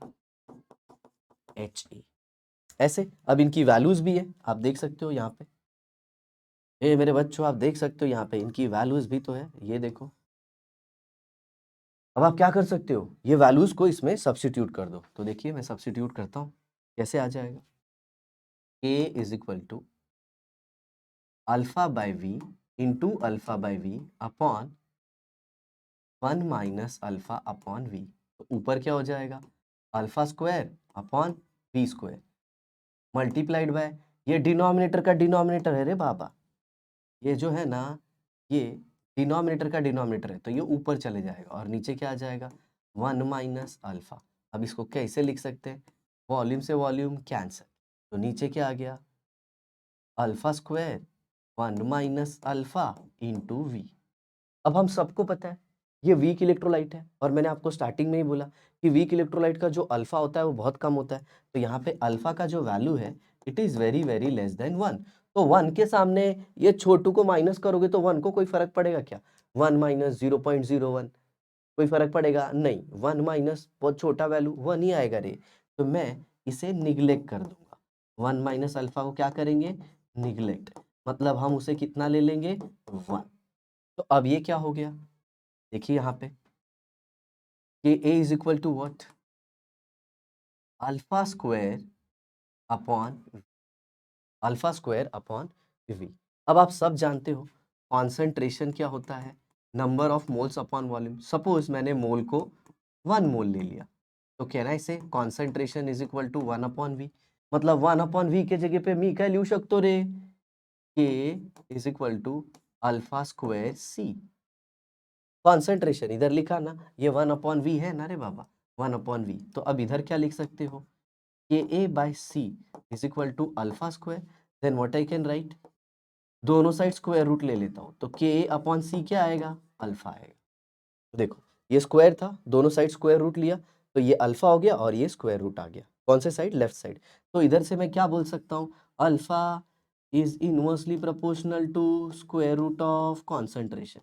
HA। ऐसे अब इनकी वैल्यूज भी है, आप देख सकते हो यहाँ पे। ये मेरे बच्चों आप देख सकते हो यहाँ पे इनकी वैल्यूज भी तो है, ये देखो। अब आप क्या कर सकते हो? ये वैल्यूज को इसमें सब्स्टिट्यूट कर दो। तो देखिए मैं सब्स्टिट्यूट करता हूँ, कैसे आ जाएगा? K is equal to alpha by V into alpha by V upon 1 minus alpha upon V. तो ऊपर क्या हो जाएगा? Alpha square upon V square multiplied by, ये डिनोमिनेटर का डिनोमिनेटर है रे बाबा, ये जो है ना, ये डिनोमिनेटर का डिनोमिनेटर है, तो ये ऊपर चले जाएगा और नीचे क्या आ जाएगा? 1 माइनस अल्फा। अब इसको कैसे लिख सकते हैं? वॉल्यूम से वॉल्यूम कैंसल, तो नीचे क्या आ गया? Alpha square 1 minus alpha into V. अब हम सबको पता है ये वीक इलेक्ट्रोलाइट है, और मैंने आपको स्टार्टिंग में ही बोला कि वीक इलेक्ट्रोलाइट का जो अल्फा होता है वो बहुत कम होता है। तो यहाँ पे अल्फा का जो वैल्यू है it is very very less than 1। तो 1 के सामने ये छोटू को माइनस करोगे तो 1 को कोई फर्क पड़ेगा क्या? 1 माइनस 0.01, कोई फर्क पड़ेगा नहीं। 1 माइनस बहुत छोटा वैल्यू 1 ही आएगा रे, तो मैं इसे निग्लेक्ट कर दूंगा। 1 माइनस अल्फा को क्या करेंगे? निग्लेक्ट, मतलब हम उसे कितना ले लेंगे? 1। तो अब ये क्या हो गया? देखिए यहाँ पे कि a is equal to what? Alpha square upon alpha square upon V. अब आप सब जानते हो कॉन्सेंट्रेशन क्या होता है? Number of moles upon volume. Suppose मैंने मोल को 1 मोल ले लिया, तो कहना इसे concentration is equal to 1 upon V, मतलब 1 अपॉन वी के जगह पे मी काय लिहू शकतो रे? K is equal to alpha square C. Concentration इधर लिखा ना, ये 1 अपॉन वी है ना रे बाबा, 1 अपॉन वी। तो अब इधर क्या लिख सकते हो? K A by C is equal to alpha square, then what I can write? दोनों साइड स्क्वायर रूट ले लेता हूँ, तो के ए अपॉन सी क्या आएगा? अल्फा आएगा। तो देखो ये स्क्वायर था, दोनों साइड स्क्वायर रूट लिया, तो ये अल्फा हो गया और ये स्क्वायर रूट आ गया। कौन से साइड? Left side. तो इधर से मैं क्या बोल सकता हूँ? Alpha is inversely proportional to square root of concentration.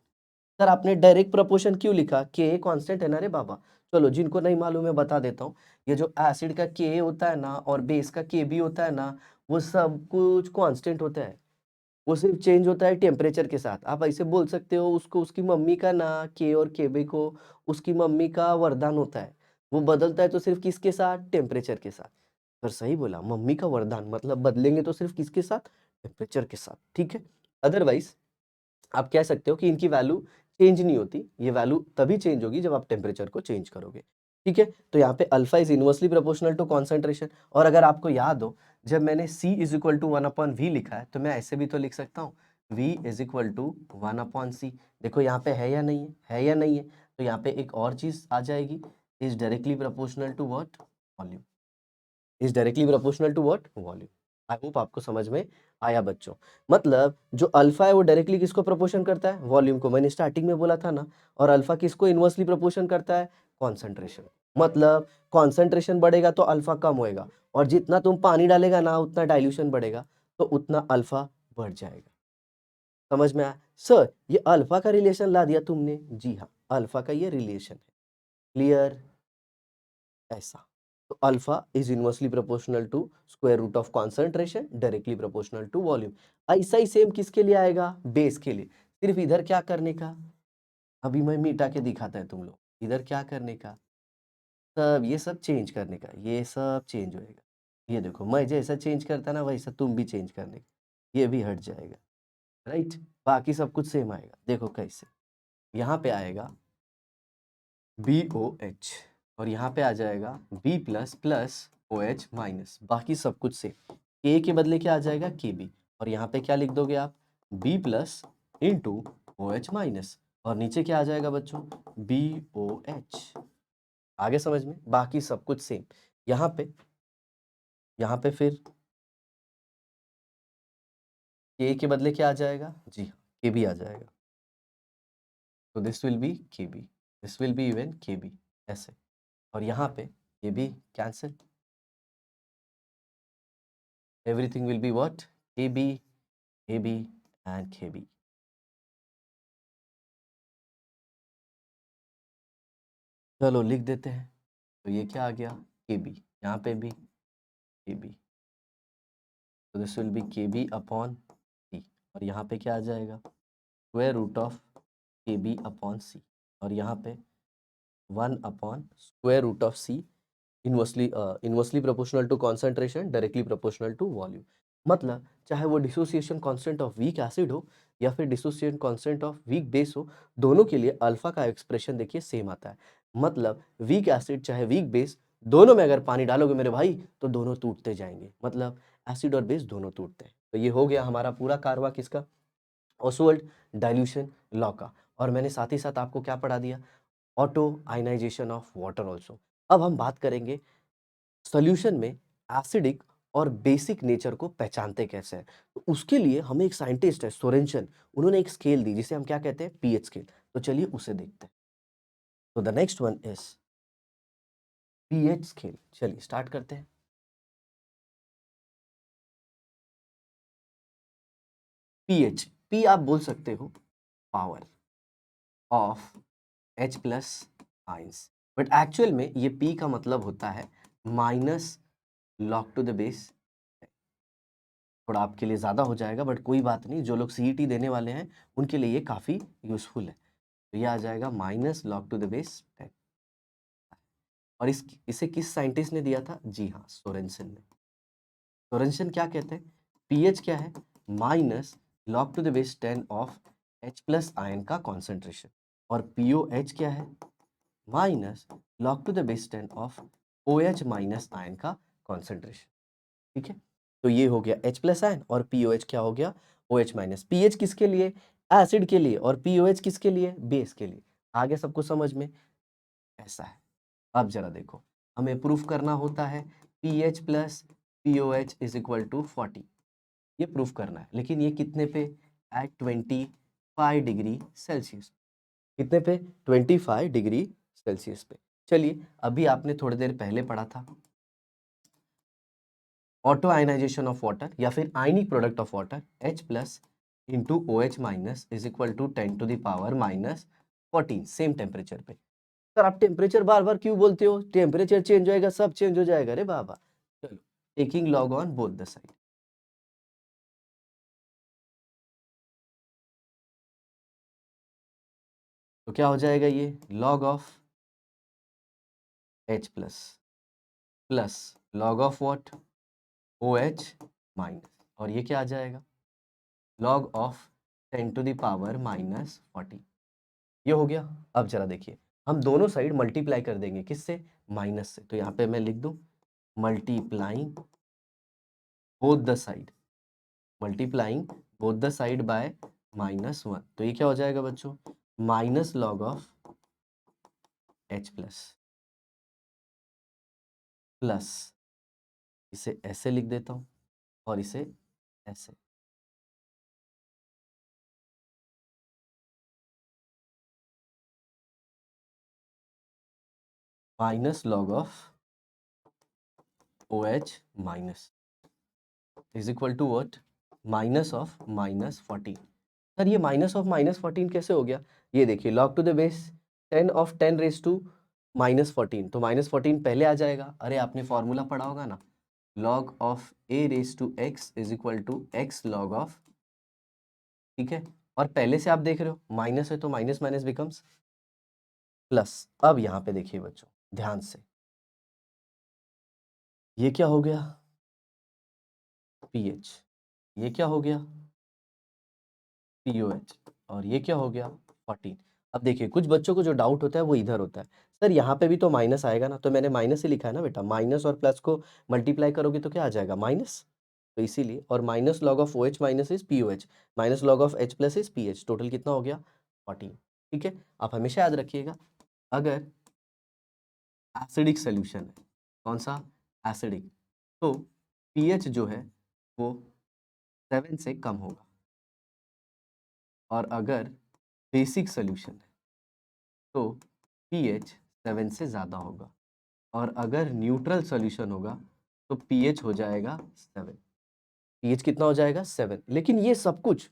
Sir आपने डायरेक्ट प्रोपोर्शन क्यों लिखा? के कांस्टेंट है ना रे बाबा। चलो जिनको नहीं मालूम है बता देता हूँ, ये जो एसिड का के होता है ना और बेस का के भी होता है ना, वो सब कुछ कांस्टेंट होता है, वो सिर्फ चेंज होता है टेम्परेचर के साथ। आप ऐसे बोल सकते हो उसको, उसकी मम्मी का ना के और केबे को उसकी मम्मी का वरदान होता है, वो बदलता है तो सिर्फ किसके साथ? टेम्परेचर के साथ। सर सही बोला, मम्मी का वरदान मतलब बदलेंगे तो सिर्फ किसके साथ? टेम्परेचर के साथ, ठीक है। अदरवाइज आप कह सकते हो कि इनकी वैल्यू चेंज नहीं होती, ये वैल्यू तभी चेंज होगी जब आप टेम्परेचर को चेंज करोगे, ठीक है। तो यहाँ पे alpha is inversely proportional to concentration. और अगर आपको याद हो, जब मैंने C is equal to 1 upon V लिखा है, तो मैं ऐसे भी तो लिख सकता हूँ V is equal to 1 upon C. देखो यहाँ पे है या नहीं है? है या नहीं है? तो यहाँ पे एक और चीज आ जाएगी, is directly proportional to what? Volume. Is directly proportional to what? Volume. I hope आपको समझ में आया बच्चों। मतलब जो अल्फा है वो डायरेक्टली किसको प्रोपोर्शन करता है? वॉल्यूम को, मैंने स्टार्टिंग में बोला था ना। और अल्फा किसको इनवर्सली प्रोपोर्शन करता है? कॉन्सेंट्रेशन। मतलब कॉन्सेंट्रेशन बढ़ेगा तो अल्फा कम होएगा, और जितना तुम पानी डालेगा ना उतना डाइल्यूशन बढ़ेगा, तो उतना अल्फा बढ़ जाएगा। समझ में आया? सर ये अल्फा का रिलेशन ला दिया तुमने। जी हाँ, अल्फा का ये रिलेशन है। क्लियर? ऐसा। तो alpha is inversely proportional to square root of concentration directly proportional to volume. ऐसा ही सेम किसके लिए आएगा? बेस के लिए। सिर्फ इधर क्या करने का? अभी मैं मिटा के दिखाता है तुम लोग, इधर क्या करने का? सब ये सब चेंज करने का, ये सब चेंज होएगा। ये देखो मैं जैसा चेंज करता ना वैसा तुम भी चेंज करने का, ये भी हट जाएगा, राइट? बाकी सब कुछ सेम आएगा। देखो कैसे, यहाँ पे आएगा BOH और यहाँ पे आ जाएगा B plus plus OH minus, बाकी सब कुछ सेम। K के बदले क्या आ जाएगा KB और यहाँ पे क्या लिख दोगे आप B plus into OH minus और नीचे क्या आ जाएगा बच्चों BOH। आगे समझ में? बाकी सब कुछ सेम। यहाँ पे फिर K के बदले क्या आ जाएगा? जी हाँ, KB आ जाएगा। तो this will be KB, this will be even KB ऐसे, और यहाँ पे ये भी cancel, everything will be what? KB, KB and KB. चलो लिख देते हैं। तो ये क्या आ गया KB, यहाँ पे भी KB, तो this will be KB upon C और यहाँ पे क्या आ जाएगा square root of KB upon C और यहाँ पे 1 upon square root of C inversely proportional to concentration, directly proportional to volume. मतलब चाहे वो dissociation constant of weak acid हो या फिर dissociation constant of weak base हो, दोनों के लिए अल्फा का एक्सप्रेशन देखिए सेम आता है। मतलब वीक एसिड चाहे वीक बेस, दोनों में अगर पानी डालोगे मेरे भाई तो दोनों टूटते जाएंगे, मतलब एसिड और बेस दोनों टूटते हैं। तो ये हो गया हमारा पूरा कारवा किसका, ऑसवाल्ड डाइल्यूशन लॉ का। और मैंने साथ ही साथ आपको क्या पढ़ा दिया, auto ionization of water also. अब हम बात करेंगे सॉल्यूशन में एसिडिक और बेसिक नेचर को पहचानते कैसे हैं। तो उसके लिए हमें एक साइंटिस्ट है सोरेंसन, उन्होंने एक स्केल दी जिसे हम क्या कहते हैं पीएच स्केल। तो चलिए उसे देखते हैं। तो the next one is pH scale. चलिए स्टार्ट करते हैं। पीएच, पी आप बोल सकते हो power of H plus ions, but actual में ये P का मतलब होता है minus log to the base. थोड़ा आपके लिए ज़्यादा हो जाएगा बट कोई बात नहीं, जो लोग सीईटी देने वाले हैं उनके लिए ये काफ़ी यूजफुल है। तो ये आ जाएगा minus log to the base 10। और इसे किस साइंटिस्ट ने दिया था? जी हाँ, सोरेंसन ने। सोरेंसन क्या कहते हैं, पीएच क्या है, minus log to the base 10 of H plus ion का कॉन्सेंट्रेशन, और पीओएच क्या है, minus log to the base 10 of OH minus ion का कॉन्सेंट्रेशन। ठीक है, तो ये हो गया H प्लस आयन और POH क्या हो गया OH माइनस। पीएच किसके लिए, एसिड के लिए, और POH किसके लिए, बेस के लिए। आगे सबको समझ में? ऐसा है। अब जरा देखो, हमें प्रूफ करना होता है pH plus POH is equal to 40, ये प्रूफ करना है, लेकिन ये कितने पे, एट 25 डिग्री सेल्सियस। कितने पे, 25 डिग्री सेल्सियस पे। चलिए अभी आपने थोड़ी देर पहले पढ़ा था ऑटो आयनाइजेशन ऑफ वाटर या फिर ionic product of water H plus into OH minus is equal to 10 to the power minus 14 same temperature पे। सर आप टेम्परेचर बार बार क्यों बोलते हो, टेम्परेचर चेंज होएगा सब चेंज हो जाएगा रे बाबा। चलो, taking log on both the side, तो क्या हो जाएगा ये log of H plus plus log of what OH minus, और ये क्या आ जाएगा log of 10 to the power minus 40। ये हो गया। अब जरा देखिए, हम दोनों साइड मल्टीप्लाई कर देंगे किससे, माइनस से। तो यहाँ पे मैं लिख दूं multiplying both the side, multiplying both the side by -1। तो ये क्या हो जाएगा बच्चों, minus log of H plus plus, इसे ऐसे लिख देता हूँ और इसे ऐसे, minus log of OH minus is equal to what, minus of -14। Sir ये माइनस ऑफ -14 कैसे हो गया, ये देखिए log to the base 10 of 10 raise to -14, तो -14 पहले आ जाएगा। अरे आपने फॉर्मूला पढ़ा होगा ना, log of a raise to x is equal to x log of, ठीक है, और पहले से आप देख रहे हो माइनस है तो माइनस माइनस बिकम्स प्लस। अब यहाँ पे देखिए बच्चों ध्यान से, ये क्या हो गया? पीएच। ये क्या हो गया? पीओएच। और ये क्या हो गया? 14। अब देखिए कुछ बच्चों को जो डाउट होता है वो इधर होता है, सर यहाँ पे भी तो माइनस आएगा ना, तो मैंने माइनस ही लिखा है ना बेटा, माइनस और प्लस को मल्टीप्लाई करोगे तो क्या आ जाएगा? माइनस। तो इसीलिए, और minus log of O H minus is p O H, minus log of H plus is p H, total कितना हो गया? 14। ठीक है, आप हमेशा याद रखिएगा, अगर एसिडिक सोल्यूशन है, कौन सा? एसिडिक, तो पीएच जो है वो 7 से कम होगा, और अगर बेसिक सोल्यूशन है तो पीएच 7 से ज़्यादा होगा, और अगर न्यूट्रल सॉल्यूशन होगा तो पीएच हो जाएगा 7। पीएच कितना हो जाएगा? 7। लेकिन ये सब कुछ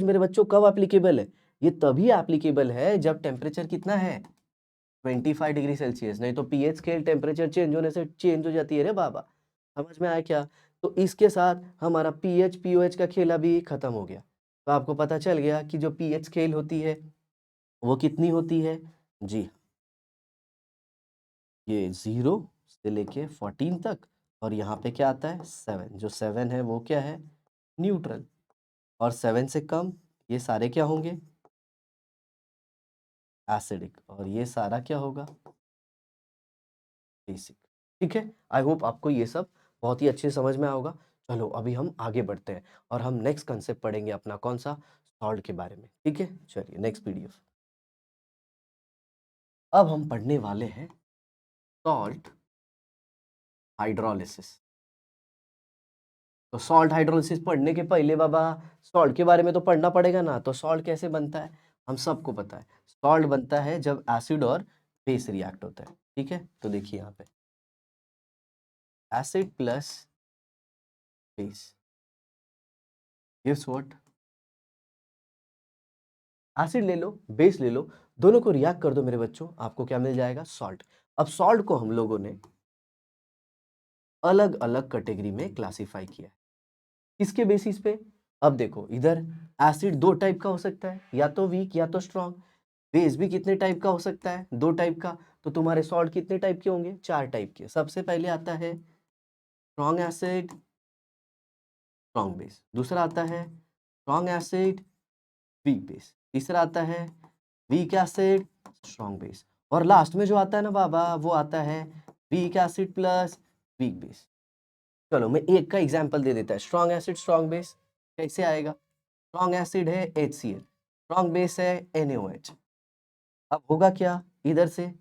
मेरे बच्चों कब एप्लीकेबल है? ये तभी एप्लीकेबल है जब टेम्परेचर कितना है? 25 डिग्री सेल्सियस। नहीं तो पीएच स्केल टेम्परेचर चेंज होने से चेंज हो जाती है रे बाबा। समझ में आया क्या? तो इसके साथ हमारा पीएच पीओएच का खेल अभी खत्म हो गया। तो आपको पता चल गया कि जो पीएच स्केल होती है वो कितनी होती है? जी, ये 0 से लेके 14 तक, और यहाँ पे क्या आता है? 7। जो 7 है वो क्या है? न्यूट्रल। और 7 से कम ये सारे क्या होंगे? एसिडिक। और ये सारा क्या होगा? बेसिक। ठीक है, आई होप आपको ये सब बहुत ही अच्छे समझ में होगा। चलो अभी हम आगे बढ़ते हैं और हम नेक्स्ट कंसेप्ट पढ़ेंगे अपना, कौन सा? सॉल्ट के बारे में। ठीक है, चलिए नेक्स्ट पीडीएफ। अब हम पढ़ने वाले हैं सॉल्ट हाइड्रोलिसिस। तो सॉल्ट हाइड्रोलिसिस पढ़ने के पहले बाबा सॉल्ट के बारे में तो पढ़ना पड़ेगा ना। तो सॉल्ट कैसे बनता है हम सबको पता है। सॉल्ट बनता है जब एसिड और बेस रिएक्ट होता है। ठीक है, तो देखिए यहाँ पे acid plus base gives what? Acid ले लो, बेस ले लो, दोनों को रिएक्ट कर दो मेरे बच्चों, आपको क्या मिल जाएगा? सॉल्ट। अब सॉल्ट को हम लोगों ने अलग अलग कैटेगरी में क्लासिफाई किया है। किसके बेसिस पे? अब देखो इधर एसिड दो टाइप का हो सकता है, या तो वीक या तो स्ट्रॉन्ग। बेस भी कितने टाइप का हो सकता है? दो टाइप का। तो तुम्हारे सॉल्ट कितने टाइप के होंगे? चार टाइप के। सबसे पहले आता है स्ट्रॉन्ग एसिड स्ट्रॉन्ग बेस, दूसरा आता है स्ट्रॉन्ग एसिड वीक बेस, तीसरा आता है वीक एसिड स्ट्रॉन्ग बेस, और लास्ट में जो आता है ना बाबा वो आता है weak acid plus weak base. चलो मैं एक का एग्जांपल दे देता है। स्ट्रॉन्ग एसिड स्ट्रॉन्ग बेस कैसे आएगा? स्ट्रॉन्ग एसिड है HCl, स्ट्रॉन्ग बेस है NaOH। अब होगा क्या? इधर से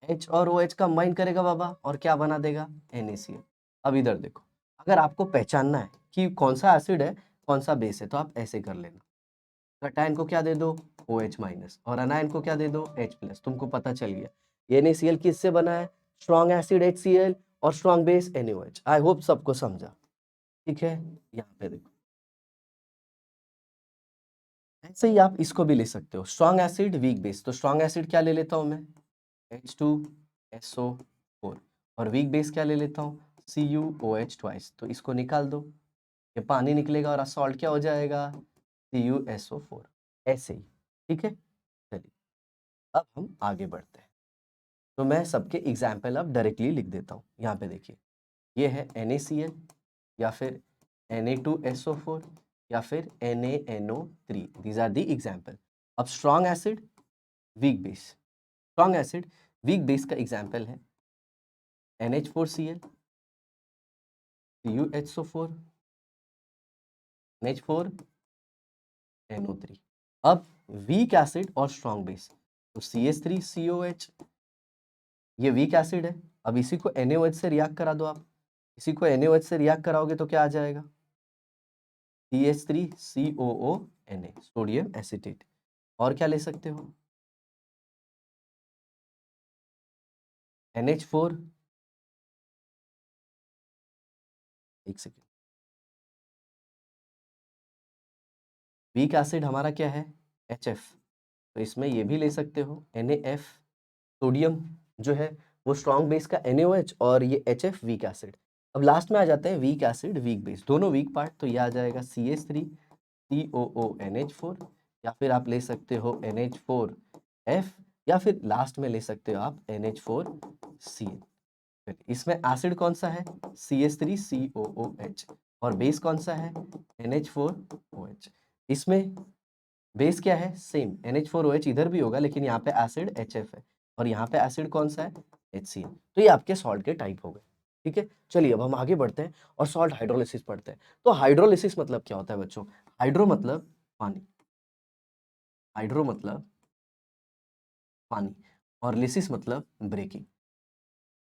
H और OH कंबाइन करेगा बाबा और क्या बना देगा? NaCl। अब इधर देखो, अगर आपको पहचानना है कि कौन सा एसिड है कौन सा बेस है तो आप ऐसे कर लेना, कटायन को क्या दे दो? OH माइनस, और अनायन को क्या दे दो? H plus. तुमको पता चल गया NaCl किससे बना है? स्ट्रॉन्ग एसिड HCl और strong base NaOH। I hope सबको समझा। ठीक है, यहाँ पे देखो, ऐसे ही आप इसको भी ले सकते हो, स्ट्रॉन्ग एसिड वीक बेस। तो स्ट्रॉन्ग एसिड क्या ले लेता हूँ मैं? H2SO4। और वीक बेस क्या ले लेता हूँ? CuOH twice. तो इसको निकाल दो, ये पानी निकलेगा और सॉल्ट क्या हो जाएगा? CuSO4। ऐसे ही। ठीक है, चलिए अब हम आगे बढ़ते हैं। तो मैं सबके एग्जाम्पल अब डायरेक्टली लिख देता हूँ। यहाँ पे देखिए, ये है NaCl, या फिर Na2SO4, या फिर NaNO3। These are the example. अब strong acid weak base, strong acid weak base का एग्जाम्पल है NH4Cl, CuHO4, NH4NO3। अब वीक एसिड और स्ट्रॉन्ग बेस, तो CH3COH, ये वीक एसिड है। अब इसी को NaOH से रिएक्ट करा दो आप, इसी को NaOH से रिएक्ट कराओगे तो क्या आ जाएगा? CH3COONA, sodium acetate. और क्या ले सकते हो? NH4, एक सेकेंड, वीक एसिड हमारा क्या है? HF। तो इसमें ये भी ले सकते हो NaF, सोडियम जो है वो स्ट्रॉन्ग बेस का NaOH, और ये HF वीक एसिड। अब लास्ट में आ जाते हैं वीक एसिड वीक बेस, दोनों वीक पार्ट। तो ये आ जाएगा CH3COONH4, या फिर आप ले सकते हो NH4F, या फिर लास्ट में ले सकते हो आप NH4Cl। इसमें एसिड कौन सा है, CH3COOH, और बेस कौन सा है, NH4OH। इसमें बेस क्या है, सेम NH4OH इधर भी होगा, लेकिन यहाँ पे एसिड HF है, और यहाँ पे एसिड कौन सा है, HCl। तो ये आपके सॉल्ट के टाइप हो गए। ठीक है, चलिए अब हम आगे बढ़ते हैं और सॉल्ट हाइड्रोलिसिस पढ़ते हैं। तो हाइड्रोलिसिस मतलब क्या होता है बच्चों, हाइड्रो मतलब पानी, हाइड्रो मतलब पानी, और लिसिस मतलब ब्रेकिंग।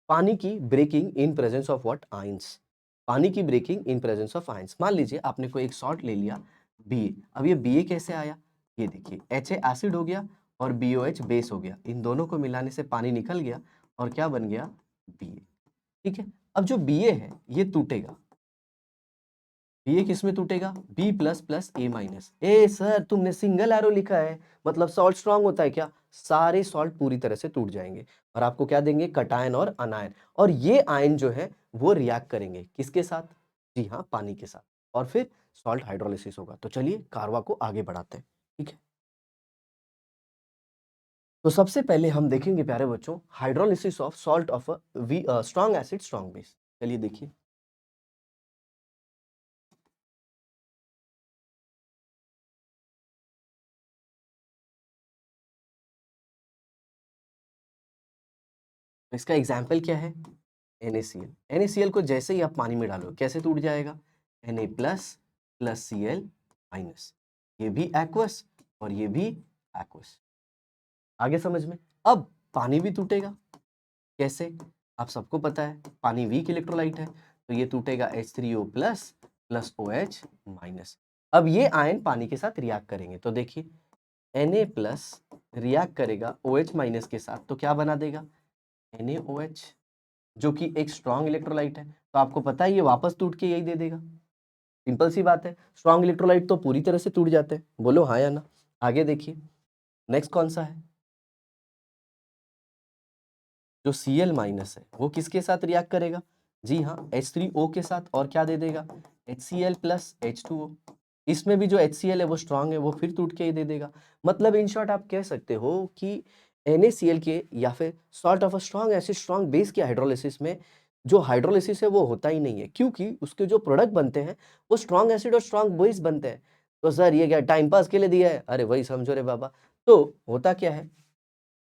पानी की breaking in presence of what, ions. पानी की breaking in presence of ions. मान लीजिए आपने कोई एक सॉल्ट ले लिया Ba। अब ये Ba कैसे आया, ये देखिए Ha एसिड हो गया और BOH बेस हो गया, इन दोनों को मिलाने से पानी निकल गया और क्या बन गया, Ba। ठीक है, अब जो Ba है ये टूटेगा, Ba किस में टूटेगा, B plus plus A minus. ए सर तुमने सिंगल एरो लिखा है, मतलब सॉल्ट स्ट्रांग होता है क्या, सारे सॉल्ट पूरी तरह से टूट जाएंगे और आपको क्या देंगे, कटायन और अनायन। और ये आयन जो है वो रिएक्ट करेंगे किसके साथ, जी हाँ पानी के साथ, और फिर सॉल्ट हाइड्रोलिसिस होगा। तो चलिए कारवा को आगे बढ़ाते हैं। ठीक है, तो सबसे पहले हम देखेंगे प्यारे बच्चों hydrolysis of salt of strong acid strong base. चलिए देखिए, इसका एग्जाम्पल क्या है, NaCl। NaCl को जैसे ही आप पानी में डालो कैसे टूट जाएगा, Na plus plus Cl minus, ये भी एक्वस और ये भी एक्वस। आगे समझ में, अब पानी भी टूटेगा कैसे, आप सबको पता है पानी वीक इलेक्ट्रोलाइट है, तो ये टूटेगा H3O plus plus OH minus. अब ये आयन पानी के साथ रिएक्ट करेंगे, तो देखिए Na प्लस रिएक्ट करेगा OH माइनस के साथ, तो क्या बना देगा, NaOH, जो कि एक स्ट्रॉन्ग इलेक्ट्रोलाइट है। तो आपको पता है ये वापस टूट के यही दे देगा, सिंपल सी बात है, स्ट्रॉन्ग इलेक्ट्रोलाइट तो पूरी तरह से टूट जाते हैं, बोलो हाँ या ना। आगे देखिए नेक्स्ट कौन सा है, जो Cl माइनस है वो किसके साथ रिएक्ट करेगा, जी हाँ H3O के साथ, और क्या दे देगा, HCl प्लस H2O। इसमें भी जो HCl है वो स्ट्रांग है, वो फिर टूट के ही दे देगा। मतलब इन शॉर्ट आप कह सकते हो कि NaCl के या फिर salt of a strong acid strong base के हाइड्रोलिसिस में जो हाइड्रोलिसिस है वो होता ही नहीं है, क्योंकि उसके जो प्रोडक्ट बनते हैं वो स्ट्रॉन्ग एसिड और स्ट्रॉन्ग बेस बनते हैं। तो सर ये क्या टाइम पास के लिए दिया है, अरे वही समझो रे बाबा। तो होता क्या है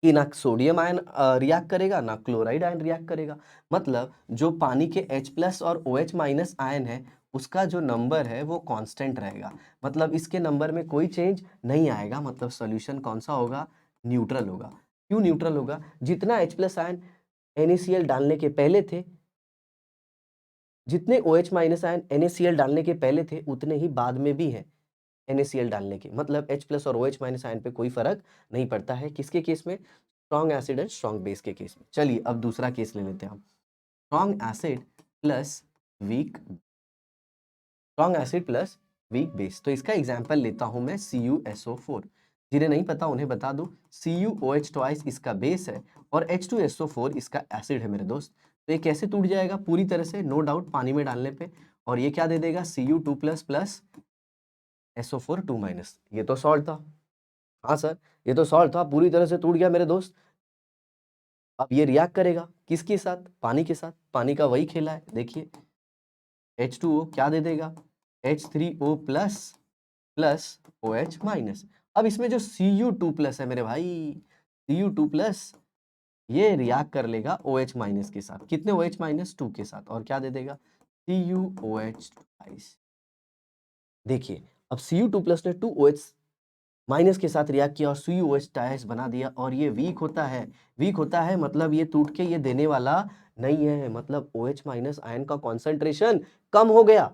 कि ना सोडियम आयन रिएक्ट करेगा ना क्लोराइड आयन रिएक्ट करेगा। मतलब जो पानी के H प्लस और OH माइनस आयन है उसका जो नंबर है वो कांस्टेंट रहेगा, मतलब इसके नंबर में कोई चेंज नहीं आएगा। मतलब सॉल्यूशन कौन सा होगा, न्यूट्रल होगा। क्यों न्यूट्रल होगा, जितना H प्लस आयन NaCl डालने के पहले थे, जितने OH माइनस आयन NaCl डालने के पहले थे उतने ही बाद में भी हैं NaCl डालने के। मतलब H प्लस और OH माइनस आयन पे कोई फर्क नहीं पड़ता है, किसके केस में, strong acid and strong base के केस में। चलिए अब दूसरा केस ले लेते हैं हम, strong acid plus week, strong acid plus weak base. तो इसका एग्जांपल लेता हूं मैं CuSO4। जिन्हें नहीं पता उन्हें बता दूं, CuOH ट्वाइस इसका बेस है और H2SO4 इसका एसिड है मेरे दोस्त। तो ये कैसे टूट जाएगा, पूरी तरह से नो डाउट पानी में डालने पे, और ये क्या दे देगा, Cu2 plus plus SO4 2 minus. ये तो सॉल्ट था, हाँ सर ये तो सॉल्ट था, पूरी तरह से टूट गया मेरे दोस्त। अब ये रिएक्ट करेगा किसके साथ, पानी के साथ, पानी का वही खेला है। देखिए H2O क्या दे देगा, H3O plus plus OH minus. अब इसमें जो Cu2 प्लस है मेरे भाई, Cu2 प्लस ये रिएक्ट कर लेगा OH माइनस के साथ, कितने OH माइनस 2 के साथ, और क्या दे देगा, CuOH ट्वाइस। देखिए अब Cu2 प्लस ने 2OH माइनस के साथ रिएक्ट किया और CuOH ट्वाइस बना दिया, और ये वीक होता है। वीक होता है मतलब ये टूट के ये देने वाला नहीं है, मतलब OH माइनस आयन का कॉन्सेंट्रेशन कम हो गया,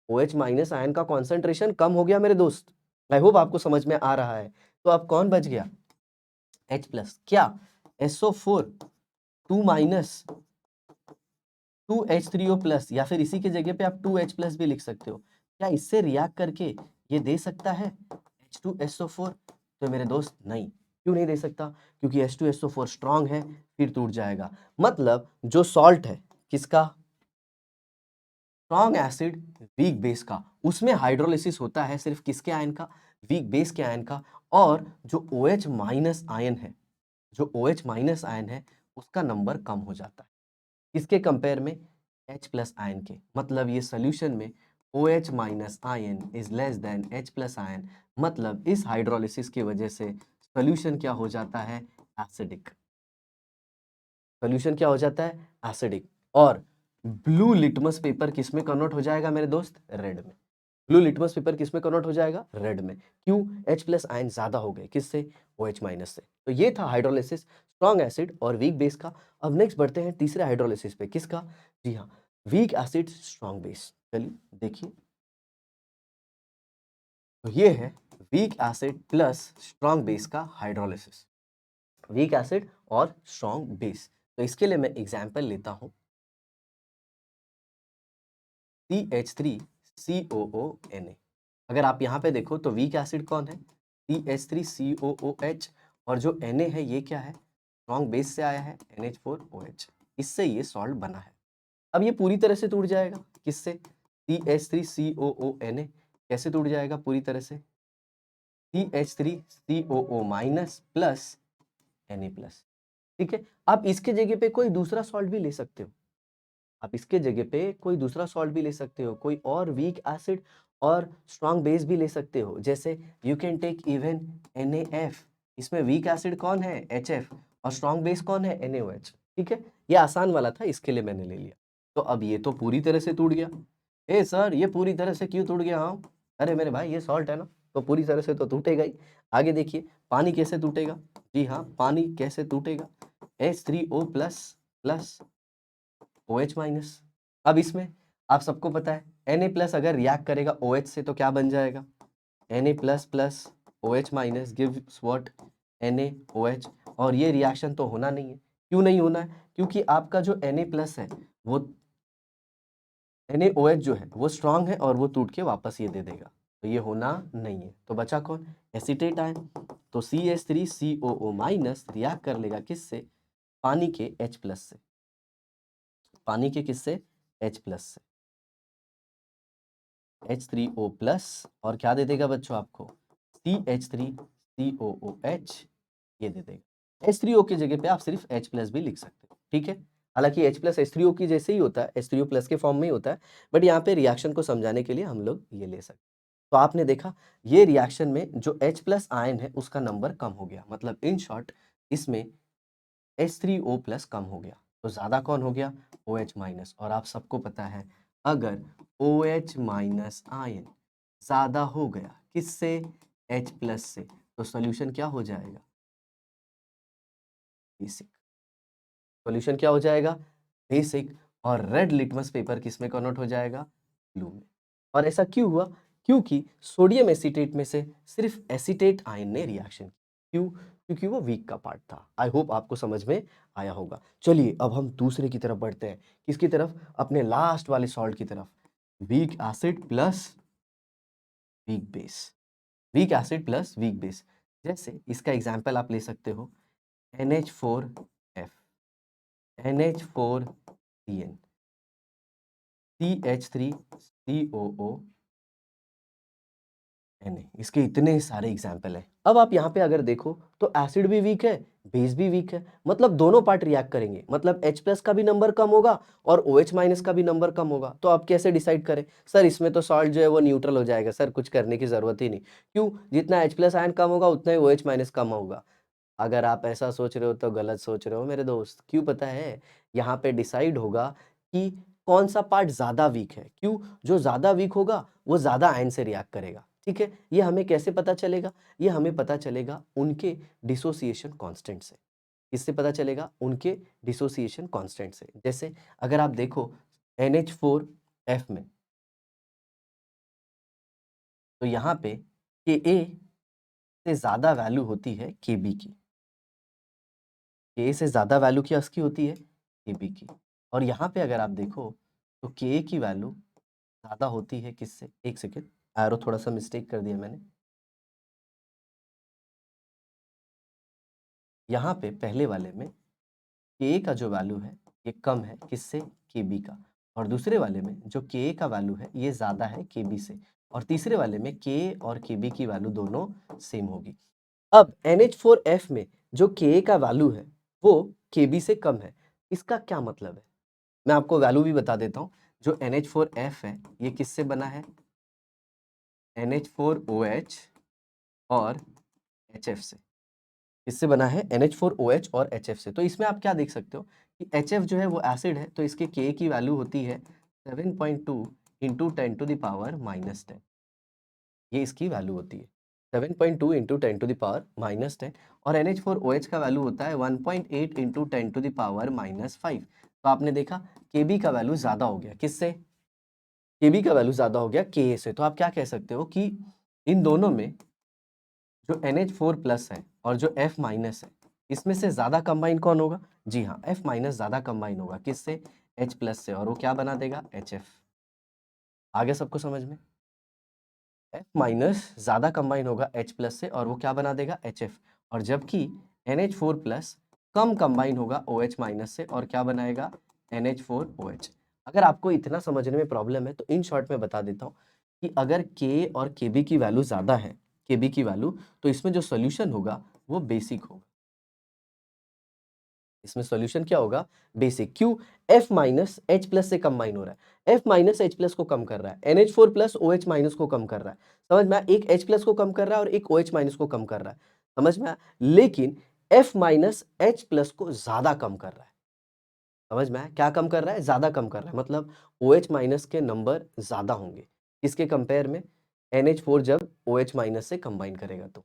OH माइनस आयन का कॉन्सेंट्रेशन कम हो गया मेरे दोस्त। आई होप आपको समझ में आ रहा है। तो अब कौन बच गया, H प्लस, क्या SO4 2 माइनस 2H3O प्लस, या फिर इसी की जगह पे आप 2H प्लस भी लिख सकते हो। क्या इससे रिएक्ट करके ये दे सकता है H2SO4? तो मेरे दोस्त नहीं, क्यों नहीं दे सकता, क्योंकि H2SO4 स्ट्रांग है, फिर टूट जाएगा। मतलब जो सॉल्ट है किसका, स्ट्रॉन्ग एसिड वीक बेस का, उसमें हाइड्रोलिसिस होता है सिर्फ किसके आयन का, वीक बेस के आयन का। और जो OH माइनस आयन है, जो OH माइनस आयन है उसका नंबर कम हो जाता है। किसके कंपेयर में? H प्लस आयन के। मतलब ये सोल्यूशन में OH minus ion is less than H plus ion, मतलब इस हाइड्रोलिसिस की वजह से सोल्यूशन क्या हो जाता है? एसिडिक। सोल्यूशन क्या हो जाता है? एसिडिक। और ब्लू लिटमस पेपर किस में कन्वर्ट हो जाएगा मेरे दोस्त? रेड में। ब्लू लिटमस पेपर किस में कन्वर्ट हो जाएगा? रेड में। क्यों? H प्लस आयन ज्यादा हो गए, किससे? OH माइनस से। तो ये था हाइड्रोलिसिस स्ट्रॉन्ग एसिड और वीक बेस का। अब नेक्स्ट बढ़ते हैं तीसरे हाइड्रोलिसिस पे, किसका? जी हाँ, वीक एसिड स्ट्रॉन्ग बेस। चलिए देखिए, तो ये है weak acid plus strong base का हाइड्रोलिसिस। वीक एसिड और स्ट्रॉन्ग बेस। तो इसके लिए मैं एग्जांपल लेता हूं, CH3COONA। अगर आप यहाँ पे देखो तो वीक एसिड कौन है? CH3COOH, और जो Na है ये क्या है? स्ट्रॉन्ग बेस से आया है, NH4OH। इससे ये सॉल्ट बना है। अब ये पूरी तरह से टूट जाएगा, किससे? CH3COONA। कैसे टूट जाएगा पूरी तरह से? CH3COO minus plus Na plus. ठीक है, आप इसके जगह पे कोई दूसरा सॉल्ट भी ले सकते हो। आप इसके जगह पे कोई दूसरा सॉल्ट भी ले सकते हो, कोई और वीक एसिड और स्ट्रॉन्ग बेस भी ले सकते हो। जैसे you can take even NaF। इसमें वीक एसिड कौन है? HF, और स्ट्रॉन्ग बेस कौन है? NaOH। ठीक है, ये आसान वाला था, इसके लिए मैंने ले लिया। तो अब ये तो पूरी तरह से टूट गया। ए सर, ये पूरी तरह से क्यों टूट गया? हाँ, अरे मेरे भाई ये सॉल्ट है ना, तो पूरी तरह से तो टूटेगा ही। आगे देखिए, पानी कैसे टूटेगा? जी हाँ, पानी कैसे टूटेगा? H3O plus plus OH minus. अब इसमें आप सबको पता है Na प्लस अगर रिएक्ट करेगा OH से तो क्या बन जाएगा? Na plus plus OH minus gives what? NaOH। और ये रिएक्शन तो होना नहीं है। क्यों नहीं होना है? क्योंकि आपका जो Na प्लस है वो NaOH जो है वो स्ट्रांग है और वो टूट के वापस ये दे देगा, तो ये होना नहीं है। तो बचा कौन? Acetate ion. तो CH3COO माइनस रिएक्ट कर लेगा किससे? पानी के H प्लस से। पानी के किससे? H प्लस से। H3O प्लस, और क्या दे देगा बच्चों आपको? CH3COOH ये दे देगा। H3O की जगह पे आप सिर्फ H प्लस भी लिख सकते हो। ठीक है, हालांकि H प्लस H3O की जैसे ही होता है, H3O प्लस के फॉर्म में ही होता है, बट यहाँ पे रिएक्शन को समझाने के लिए हम लोग ये ले सकते हैं। तो आपने देखा ये रिएक्शन में जो H प्लस आयन है उसका नंबर कम हो गया, मतलब इन शॉर्ट इसमें H3O प्लस कम हो गया। तो ज्यादा कौन हो गया? OH minus. और आप सबको पता है अगर OH माइनस आयन ज्यादा हो गया किससे? H प्लस से, तो सॉल्यूशन क्या हो जाएगा? बेसिक। सॉल्यूशन क्या हो जाएगा? बेसिक। और रेड लिटमस पेपर किस में कन्वर्ट हो जाएगा? ब्लू में। और ऐसा क्यों हुआ? क्योंकि सोडियम एसीटेट में से सिर्फ एसीटेट आयन ने रिएक्शन की। क्यों? क्योंकि वो वीक का पार्ट था। आई होप आपको समझ में आया होगा। चलिए अब हम दूसरे की तरफ बढ़ते हैं। किसकी तरफ? अपने लास्ट वाले सॉल्ट की तरफ। Weak acid plus weak base. Weak acid plus weak base. जैसे इसका एग्जाम्पल आप ले सकते हो NH4F, NH4CN, CH3COO, Na। इसके इतने सारे एग्जाम्पल हैं। अब आप यहाँ पे अगर देखो तो एसिड भी वीक है, बेस भी वीक है, मतलब दोनों पार्ट रिएक्ट करेंगे, मतलब H प्लस का भी नंबर कम होगा और OH माइनस का भी नंबर कम होगा। तो आप कैसे डिसाइड करें? सर इसमें तो सॉल्ट जो है वो न्यूट्रल हो जाएगा, सर कुछ करने की जरूरत ही नहीं। क्यों? जितना H प्लस आयन कम होगा उतना ही OH माइनस कम होगा। अगर आप ऐसा सोच रहे हो तो गलत सोच रहे हो मेरे दोस्त। क्यों पता है? यहाँ पे डिसाइड होगा कि कौन सा पार्ट ज्यादा वीक है। क्यों? जो ज्यादा वीक होगा वो ज्यादा आयन से रिएक्ट करेगा। ठीक है, ये हमें कैसे पता चलेगा? ये हमें पता चलेगा उनके डिसोसिएशन कांस्टेंट से। किससे पता चलेगा? उनके डिसोसिएशन कांस्टेंट से। जैसे अगर आप देखो NH4F में, तो यहाँ पे Ka से ज्यादा वैल्यू होती है Kb की। Ka से ज्यादा वैल्यू क्या उसकी होती है? Kb की। और यहाँ पे अगर आप देखो तो Ka की वैल्यू ज्यादा होती है किससे? एक सेकेंड, एरो थोड़ा सा मिस्टेक कर दिया मैंने। यहाँ पे पहले वाले में Ka का जो वैल्यू है ये कम है किससे? Kb का। और दूसरे वाले में जो Ka का वैल्यू है ये ज्यादा है Kb से। और तीसरे वाले में Ka और Kb की वैल्यू दोनों सेम होगी। अब NH4F में जो Ka का वैल्यू है वो Kb से कम है। इसका क्या मतलब है? मैं आपको वैल्यू भी बता देता हूँ। जो NH4F है ये किससे बना है? NH4OH और HF से। किससे बना है? NH4OH और HF से। तो इसमें आप क्या देख सकते हो कि HF जो है वो एसिड है, तो इसके K की वैल्यू होती है 7.2 इंटू 10 टू द पावर -10। ये इसकी वैल्यू होती है 7.2 इंटू 10 टू द पावर -10। और NH4OH का वैल्यू होता है 1.8 इंटू 10 टू द पावर -5। तो आपने देखा Kb का वैल्यू ज़्यादा हो गया, किससे? Kb का वैल्यू ज़्यादा हो गया Ka से। तो आप क्या कह सकते हो कि इन दोनों में जो NH4 प्लस है और जो F माइनस है, इसमें से ज़्यादा कंबाइन कौन होगा? जी हाँ, F माइनस ज़्यादा कंबाइन होगा, किससे? H प्लस से। और वो क्या बना देगा? HF। आ गया सबको समझ में? F माइनस ज़्यादा कंबाइन होगा H प्लस से और वो क्या बना देगा? HF। और जबकि NH4 प्लस कम कंबाइन होगा OH माइनस से और क्या बनाएगा? NH4OH। अगर आपको इतना समझने में प्रॉब्लम है तो इन शॉर्ट में बता देता हूँ कि अगर K और Kb की वैल्यू ज़्यादा है, Kb की वैल्यू, तो इसमें जो सॉल्यूशन होगा वो बेसिक होगा। इसमें सॉल्यूशन क्या होगा? बेसिक। क्यों? F माइनस H प्लस से कंबाइन हो रहा है, F माइनस H प्लस को कम कर रहा है, NH4 प्लस OH माइनस को कम कर रहा है। समझ में आया? एक H प्लस को कम कर रहा है और एक OH माइनस को कम कर रहा है। समझ में आया? लेकिन F माइनस H प्लस को ज्यादा कम कर रहा है। समझ में आया? क्या कम कर रहा है? ज्यादा कम कर रहा है, मतलब OH माइनस के नंबर ज्यादा होंगे किसके कंपेयर में? NH4 जब OH माइनस से कंबाइन करेगा तो।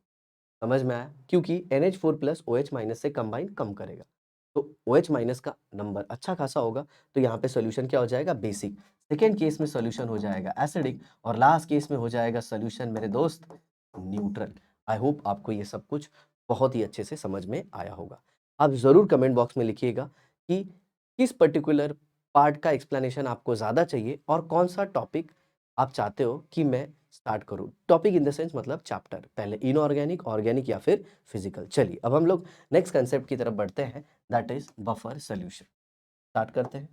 समझ में आया? क्योंकि NH4 प्लस OH माइनस से कंबाइन कम करेगा, तो OH माइनस का नंबर अच्छा खासा होगा। तो यहाँ पे सॉल्यूशन क्या हो जाएगा? बेसिक। सेकेंड केस में सॉल्यूशन हो जाएगा एसिडिक और लास्ट केस में हो जाएगा सॉल्यूशन मेरे दोस्त न्यूट्रल। आई होप आपको ये सब कुछ बहुत ही अच्छे से समझ में आया होगा। आप ज़रूर कमेंट बॉक्स में लिखिएगा कि किस पर्टिकुलर पार्ट का एक्सप्लेनेशन आपको ज़्यादा चाहिए और कौन सा टॉपिक आप चाहते हो कि मैं स्टार्ट करूँ। टॉपिक इन द सेंस मतलब चैप्टर, पहले इनऑर्गेनिक, ऑर्गेनिक या फिर फिजिकल। चलिए अब हम लोग नेक्स्ट कंसेप्ट की तरफ बढ़ते हैं, that is buffer solution. Start करते हैं।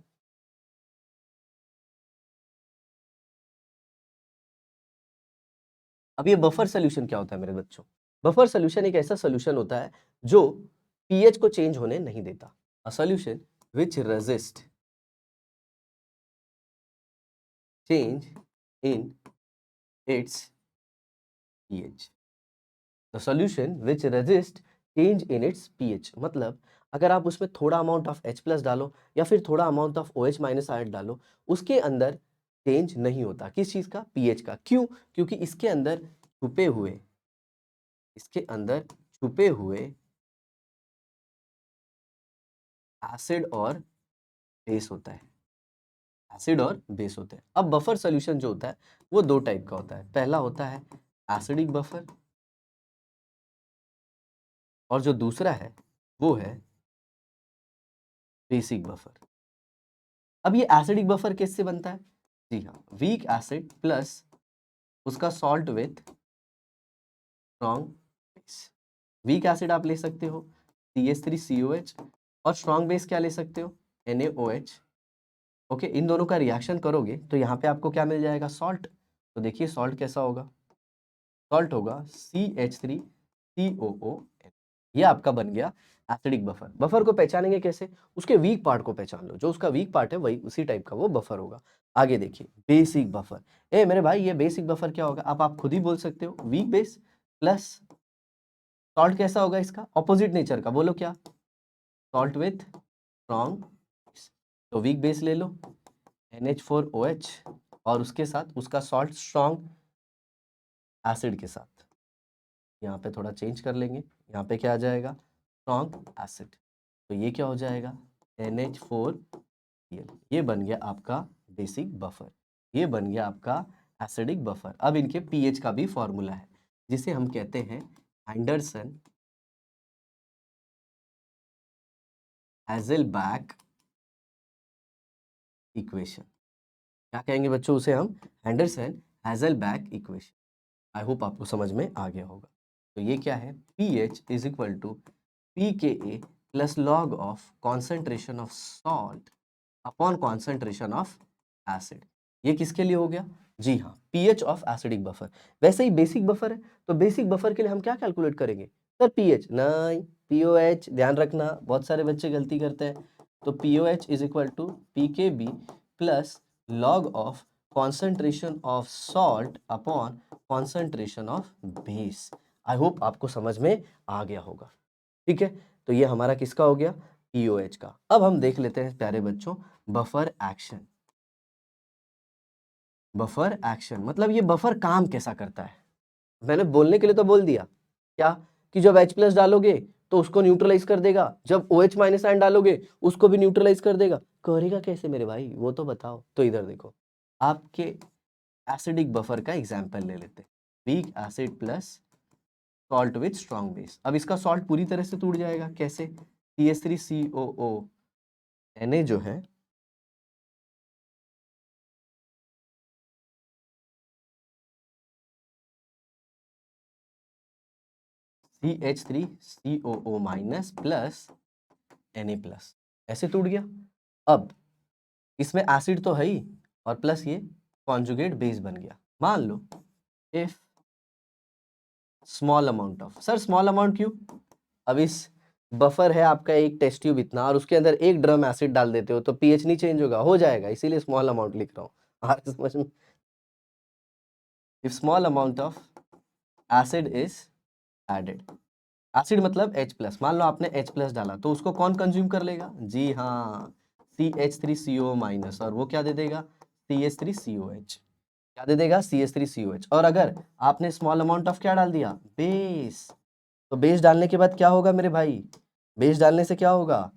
अब ये बफर सॉल्यूशन क्या होता है मेरे बच्चों? बफर सॉल्यूशन एक ऐसा सॉल्यूशन होता है जो पीएच को चेंज होने नहीं देता। A solution which resist change in its pH. The solution which resist change in its pH, मतलब अगर आप उसमें थोड़ा अमाउंट ऑफ H प्लस डालो या फिर थोड़ा amount of OH minus ion डालो, उसके अंदर चेंज नहीं होता। किस चीज का? पीएच का। क्यों? क्योंकि इसके अंदर छुपे हुए एसिड और बेस होता है। एसिड और बेस होते हैं। अब बफर सॉल्यूशन जो होता है वो दो टाइप का होता है। पहला होता है एसिडिक बफर और जो दूसरा है वो है बेसिक बफर। अब ये एसिडिक बफर किससे बनता है? जी हाँ, वीक एसिड प्लस उसका salt with strong base. Weak acid आप ले सकते हो CH3COH और स्ट्रॉन्ग बेस क्या ले सकते हो? NaOH। ओके, इन दोनों का रिएक्शन करोगे तो यहाँ पे आपको क्या मिल जाएगा? सॉल्ट। तो देखिए सॉल्ट कैसा होगा? सॉल्ट होगा CH3COON। ये आपका बन गया एसिडिक बफर। बफर को पहचानेंगे कैसे? उसके वीक पार्ट को पहचान लो, जो उसका वीक पार्ट है वही उसी टाइप का वो बफर होगा। आगे देखिए बेसिक बफर। ए मेरे भाई ये बेसिक बफर क्या होगा? आप खुद ही बोल सकते हो, वीक बेस प्लस सॉल्ट कैसा होगा इसका? ऑपोजिट नेचर का, बोलो क्या? Salt with strong. तो वीक बेस ले लो NH4OH और उसके साथ उसका सॉल्ट स्ट्रॉन्ग एसिड के साथ। यहाँ पे थोड़ा चेंज कर लेंगे, यहाँ पे क्या आ जाएगा? Strong acid. तो ये क्या हो जाएगा? NH4Cl। ये बन गया आपका बेसिक बफर, ये बन गया आपका एसिडिक बफर। अब इनके पीएच का भी फॉर्मूला है जिसे हम कहते हैं एंडरसन हैज़ेलबैक इक्वेशन। क्या कहेंगे बच्चों उसे हम? Henderson Hasselbalch equation. I hope आपको समझ में आ गया होगा। तो ये क्या है? pH is equal to pKa plus log of concentration of salt upon concentration of acid. ये किसके लिए हो गया? जी हाँ, pH ऑफ एसिडिक बफर। वैसे ही बेसिक बफर है, तो बेसिक बफर के लिए हम क्या कैलकुलेट करेंगे? सर pH नहीं, POH। ध्यान रखना, बहुत सारे बच्चे गलती करते हैं, तो POH is equal to PKB plus log of concentration of salt upon concentration of base. I hope आपको समझ में आ गया होगा। ठीक है, तो ये हमारा किसका हो गया, POH का। अब हम देख लेते हैं प्यारे बच्चों बफर एक्शन। बफर एक्शन मतलब ये बफर काम कैसा करता है। मैंने बोलने के लिए तो बोल दिया क्या कि जब H प्लस डालोगे तो उसको न्यूट्रलाइज कर देगा, जब OH माइनस आयन डालोगे उसको भी न्यूट्रलाइज कर देगा। करेगा कैसे मेरे भाई, वो तो बताओ। तो इधर देखो, आपके एसिडिक बफर का एग्जांपल ले लेते हैं, weak acid plus salt with strong base. अब इसका सॉल्ट पूरी तरह से टूट जाएगा, कैसे, CH3COO Na जो है CH3COO minus plus Na plus, ऐसे टूट गया। अब इसमें एसिड तो है ही और प्लस ये कॉन्जुगेट बेस बन गया। मान लो if small amount of, sir small amount क्यों, अब इस बफर है आपका एक टेस्ट ट्यूब इतना और उसके अंदर 1 ड्रम एसिड डाल देते हो तो पीएच नहीं चेंज होगा, हो जाएगा, इसीलिए स्मॉल अमाउंट लिख रहा हूँ। आ रहा है समझ में। If small amount of acid is added, acid मतलब H प्लस, मान लो आपने H प्लस डाला तो उसको कौन कंज्यूम कर लेगा, जी हाँ CH3CO माइनस, और वो क्या दे देगा CH3COH, क्या दे देगा CH3COH। और अगर आपने स्मॉल अमाउंट ऑफ क्या डाल दिया, बेस, तो बेस डालने के बाद क्या होगा मेरे भाई, बेस डालने से क्या होगा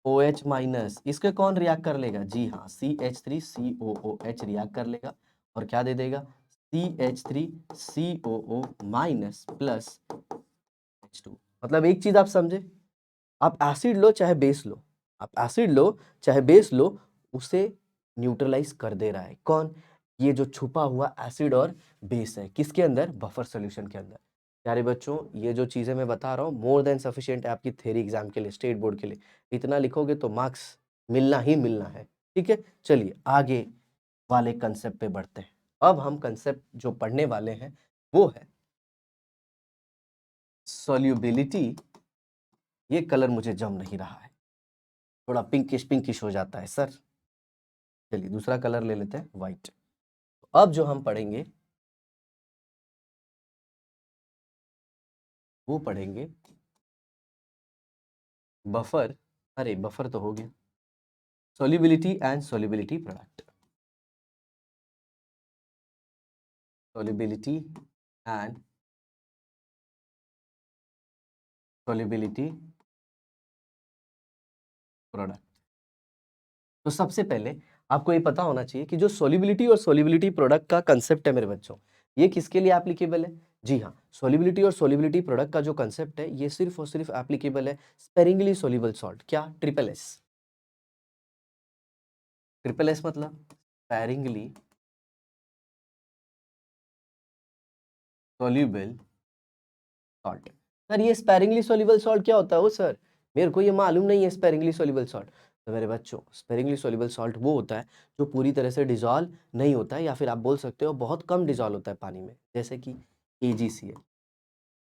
OH माइनस, इसके कौन रिएक्ट कर लेगा, जी हाँ CH3COOH रिएक्ट कर लेगा और क्या दे देगा CH3COO माइनस प्लस H2। मतलब एक चीज आप समझे, आप एसिड लो चाहे बेस लो, आप एसिड लो चाहे बेस लो, उसे न्यूट्रलाइज कर दे रहा है कौन, ये जो छुपा हुआ एसिड और बेस है, किसके अंदर, बफर सॉल्यूशन के अंदर। प्यारे बच्चों ये जो चीजें मैं बता रहा हूँ मोर देन सफिशिएंट है आपकी थ्योरी एग्जाम के लिए, स्टेट बोर्ड के लिए। इतना लिखोगे तो मार्क्स मिलना ही मिलना है। ठीक है, चलिए आगे वाले कंसेप्ट पे बढ़ते हैं। अब हम कंसेप्ट जो पढ़ने वाले हैं वो है सॉल्युबिलिटी। ये कलर मुझे जम नहीं रहा है, थोड़ा पिंकिश पिंकिश हो जाता है सर। चलिए दूसरा कलर ले लेते हैं, व्हाइट। अब जो हम पढ़ेंगे वो पढ़ेंगे बफर, अरे बफर तो हो गया, solubility and solubility product, solubility and solubility product। तो सबसे पहले आपको ये पता होना चाहिए कि जो solubility और solubility product का कंसेप्ट है मेरे बच्चों, ये किसके लिए एप्लीकेबल है, जी हाँ solubility और solubility product का जो कंसेप्ट है ये सिर्फ और सिर्फ एप्लीकेबल है स्पेरिंगली सोल्यूबल सॉल्ट, क्या, ट्रिपल एस। ट्रिपल एस मतलब स्पेरिंगली सोल्यूबल सॉल्ट। सर ये स्पेरिंगली सोल्यूबल सॉल्ट क्या होता है, वो सर मेरे को ये मालूम नहीं है स्पेरिंगली सोल्यूबल सॉल्ट। तो मेरे बच्चों स्पेरिंगली सोल्यूबल सॉल्ट वो होता है जो पूरी तरह से डिजॉल्व नहीं होता है, या फिर आप बोल सकते हो बहुत कम डिजॉल्व होता है पानी में, जैसे कि AgCl।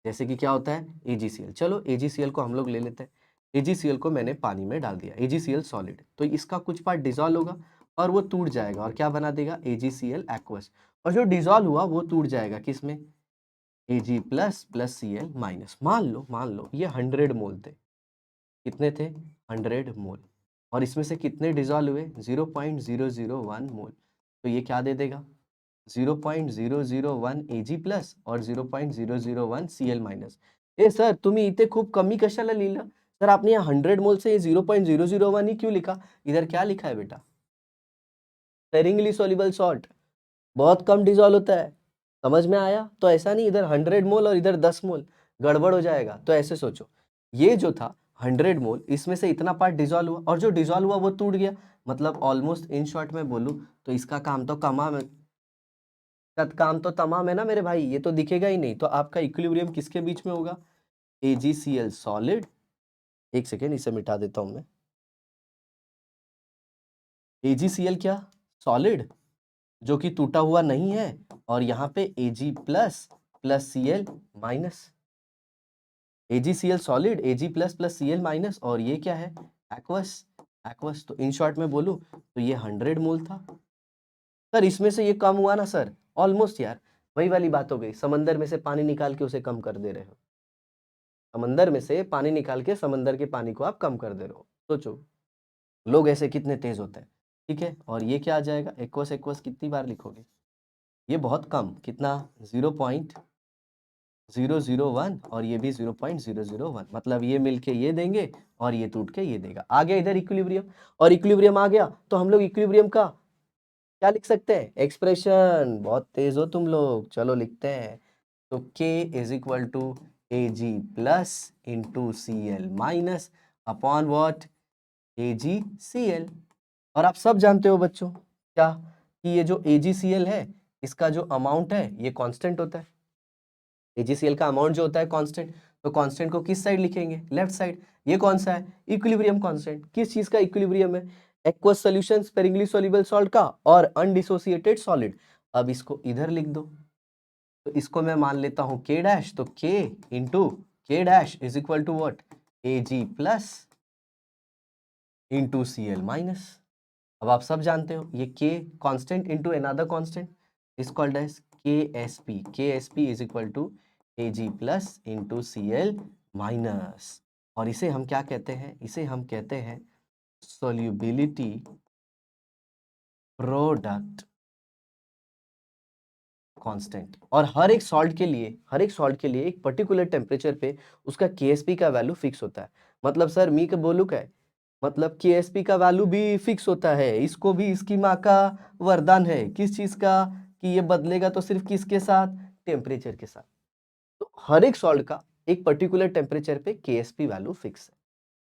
जैसे कि क्या होता है AgCl, चलो AgCl को हम लोग ले लेते हैं। AgCl को मैंने पानी में डाल दिया, AgCl सॉलिड, तो इसका कुछ पार्ट डिजॉल्व होगा और वो टूट जाएगा और क्या बना देगा AgCl एक्वस, और जो डिजॉल्व हुआ वो टूट जाएगा किसमें, Ag plus plus Cl minus. मान लो ये 100 मोल थे, कितने थे 100 मोल, और इसमें से कितने डिजॉल्व हुए 0.001 मोल, तो ये क्या दे देगा 0.001 Ag प्लस और 0.001 Cl माइनस। ए सर तुम्ही इथे खूप कमी कशाला लिहिलं, सर आपने यहाँ 100 मोल से 0.001 ही क्यों लिखा, इधर क्या लिखा है बेटा, स्पेरिंगली सॉल्युबल सॉल्ट, बहुत कम डिजॉल्व होता है, समझ में आया। तो ऐसा नहीं इधर 100 मोल और इधर 10 मोल, गड़बड़ हो जाएगा। तो ऐसे सोचो ये जो था 100 मोल, इसमें से इतना पार्ट डिजॉल्व हुआ और जो डिजॉल्व हुआ वो टूट गया, मतलब ऑलमोस्ट इन शॉर्ट में बोलूं तो इसका काम तो तमाम है, काम तो तमाम है ना मेरे भाई, ये तो दिखेगा ही नहीं। तो आपका इक्विलिब्रियम किसके बीच में होगा, AgCl सॉलिड, एक सेकेंड इसे मिटा देता हूं मैं, AgCl क्या सॉलिड जो कि टूटा हुआ नहीं है, और यहाँ पे Ag plus plus Cl minus, AgCl solid Ag plus plus Cl minus, और ये क्या है एक्वस एक्वस। तो इन शॉर्ट में बोलूं तो ये 100 मोल था सर। इसमें से ये कम हुआ ना सर, ऑलमोस्ट यार वही वाली बात हो गई, समंदर में से पानी निकाल के उसे कम कर दे रहे हो। समंदर में से पानी निकाल के समंदर के पानी को आप कम कर दे रहे हो। सोचो लोग ऐसे कितने तेज होते हैं। ठीक है, और ये क्या आ जाएगा, एक्वस एक्वस कितनी बार लिखोगे, ये बहुत कम, कितना 0.001 और ये भी 0.001, मतलब ये मिलके ये देंगे और ये टूट के ये देगा। आ गया इधर इक्विलिब्रियम, और इक्विलिब्रियम आ गया तो हम लोग इक्विलिब्रियम का क्या लिख सकते हैं, एक्सप्रेशन। बहुत तेज हो तुम लोग, चलो लिखते हैं। तो K is equal to Ag plus into CL minus upon what, AgCl। और आप सब जानते हो बच्चों क्या, कि ये जो AgCl है इसका जो अमाउंट है ये कांस्टेंट होता है। AgCl का अमाउंट जो होता है कांस्टेंट, तो कांस्टेंट को किस साइड लिखेंगे, लेफ्ट साइड। ये कौन सा है, इक्विलिब्रियम कांस्टेंट। किस चीज का इक्विलिब्रियम है, aqueous solution, sparingly soluble salt का और अनडिसोसिएटेड सॉलिड। अब इसको इधर लिख दो, तो इसको मैं मान लेता हूं K डैश, तो K into K dash is equal to what, Ag plus into CL minus. अब आप सब जानते हो ये K constant into another constant is called as KSP। KSP is equal to Ag plus into CL minus. और इसे हम क्या कहते हैं, इसे हम कहते हैं सोल्यूबिलिटी प्रोडक्ट कांस्टेंट। और हर एक सॉल्ट के लिए, हर एक सॉल्ट के लिए एक पर्टिकुलर टेम्परेचर पे उसका KSP का वैल्यू फिक्स होता है। मतलब सर मी के बोलू क्या है, मतलब KSP का वैल्यू भी फिक्स होता है। इसको भी इसकी माँ का वरदान है, किस चीज का, कि ये बदलेगा तो सिर्फ किसके साथ, टेम्परेचर के साथ। तो हर एक सॉल्ट का एक पर्टिकुलर टेम्परेचर पे KSP वैल्यू फिक्स है।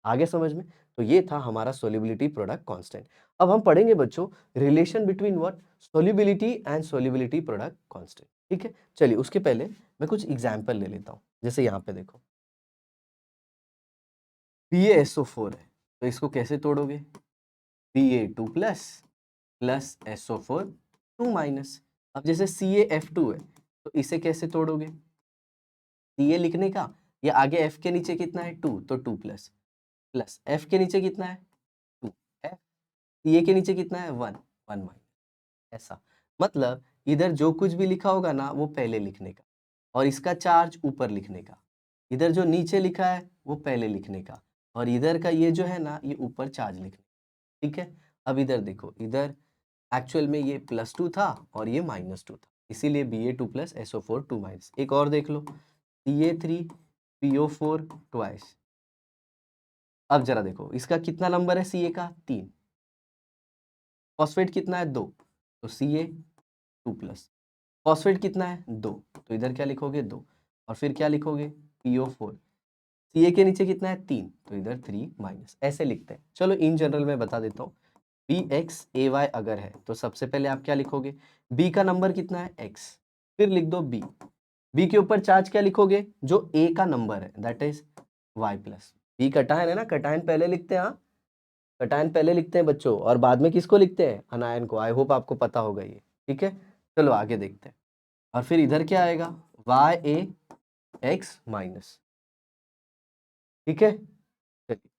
आगे समझ में। तो ये था हमारा सोल्युबिलिटी प्रोडक्ट कांस्टेंट। अब हम पढ़ेंगे बच्चों relation between what, solubility and solubility product constant. ठीक है, चलिए उसके पहले मैं कुछ एग्जांपल ले लेता हूं। जैसे यहाँ पे देखो BaSO4 है, तो इसको कैसे तोड़ोगे, Ba2 plus plus SO4 2 minus. अब जैसे CaF2 है, तो इसे कैसे तोड़ोगे, Ca लिखने का, ये आगे F के नीचे कितना है 2, तो 2 प्लस प्लस F के नीचे कितना है 2, F Ca के नीचे कितना है 1, 1 माइनस, ऐसा। मतलब इधर जो कुछ भी लिखा होगा ना वो पहले लिखने का, और इसका चार्ज ऊपर लिखने का। इधर जो नीचे लिखा है वो पहले लिखने का, और इधर का ये जो है ना ये ऊपर चार्ज लिखने। ठीक है, अब इधर देखो, इधर एक्चुअल में ये +2 था और ये -2 था, इसीलिए Ba2 प्लस SO4 2 माइनस। एक और देख लो, Ca3PO4 ट्वाइस। अब जरा देखो इसका कितना नंबर है, Ca का 3, फॉस्फेट कितना है 2, तो Ca2 प्लस। फॉस्फेट कितना है 2, तो इधर क्या लिखोगे 2, और फिर क्या लिखोगे PO4। Ca के नीचे कितना है 3, तो इधर 3 माइनस, ऐसे लिखते हैं। चलो इन जनरल में बता देता हूँ, BXAY अगर है तो सबसे पहले आप क्या लिखोगे, B का नंबर कितना है X, फिर लिख दो B। B के ऊपर चार्ज क्या लिखोगे, जो A का नंबर है that is Y plus. B cation है ना, कटायन पहले लिखते हैं, हाँ कटायन पहले लिखते हैं बच्चों, और बाद में किसको लिखते हैं, अनायन को। आई होप आपको पता होगा ये। ठीक है, चलो आगे देखते हैं। और फिर इधर क्या आएगा, YaX माइनस। ठीक है, चलिए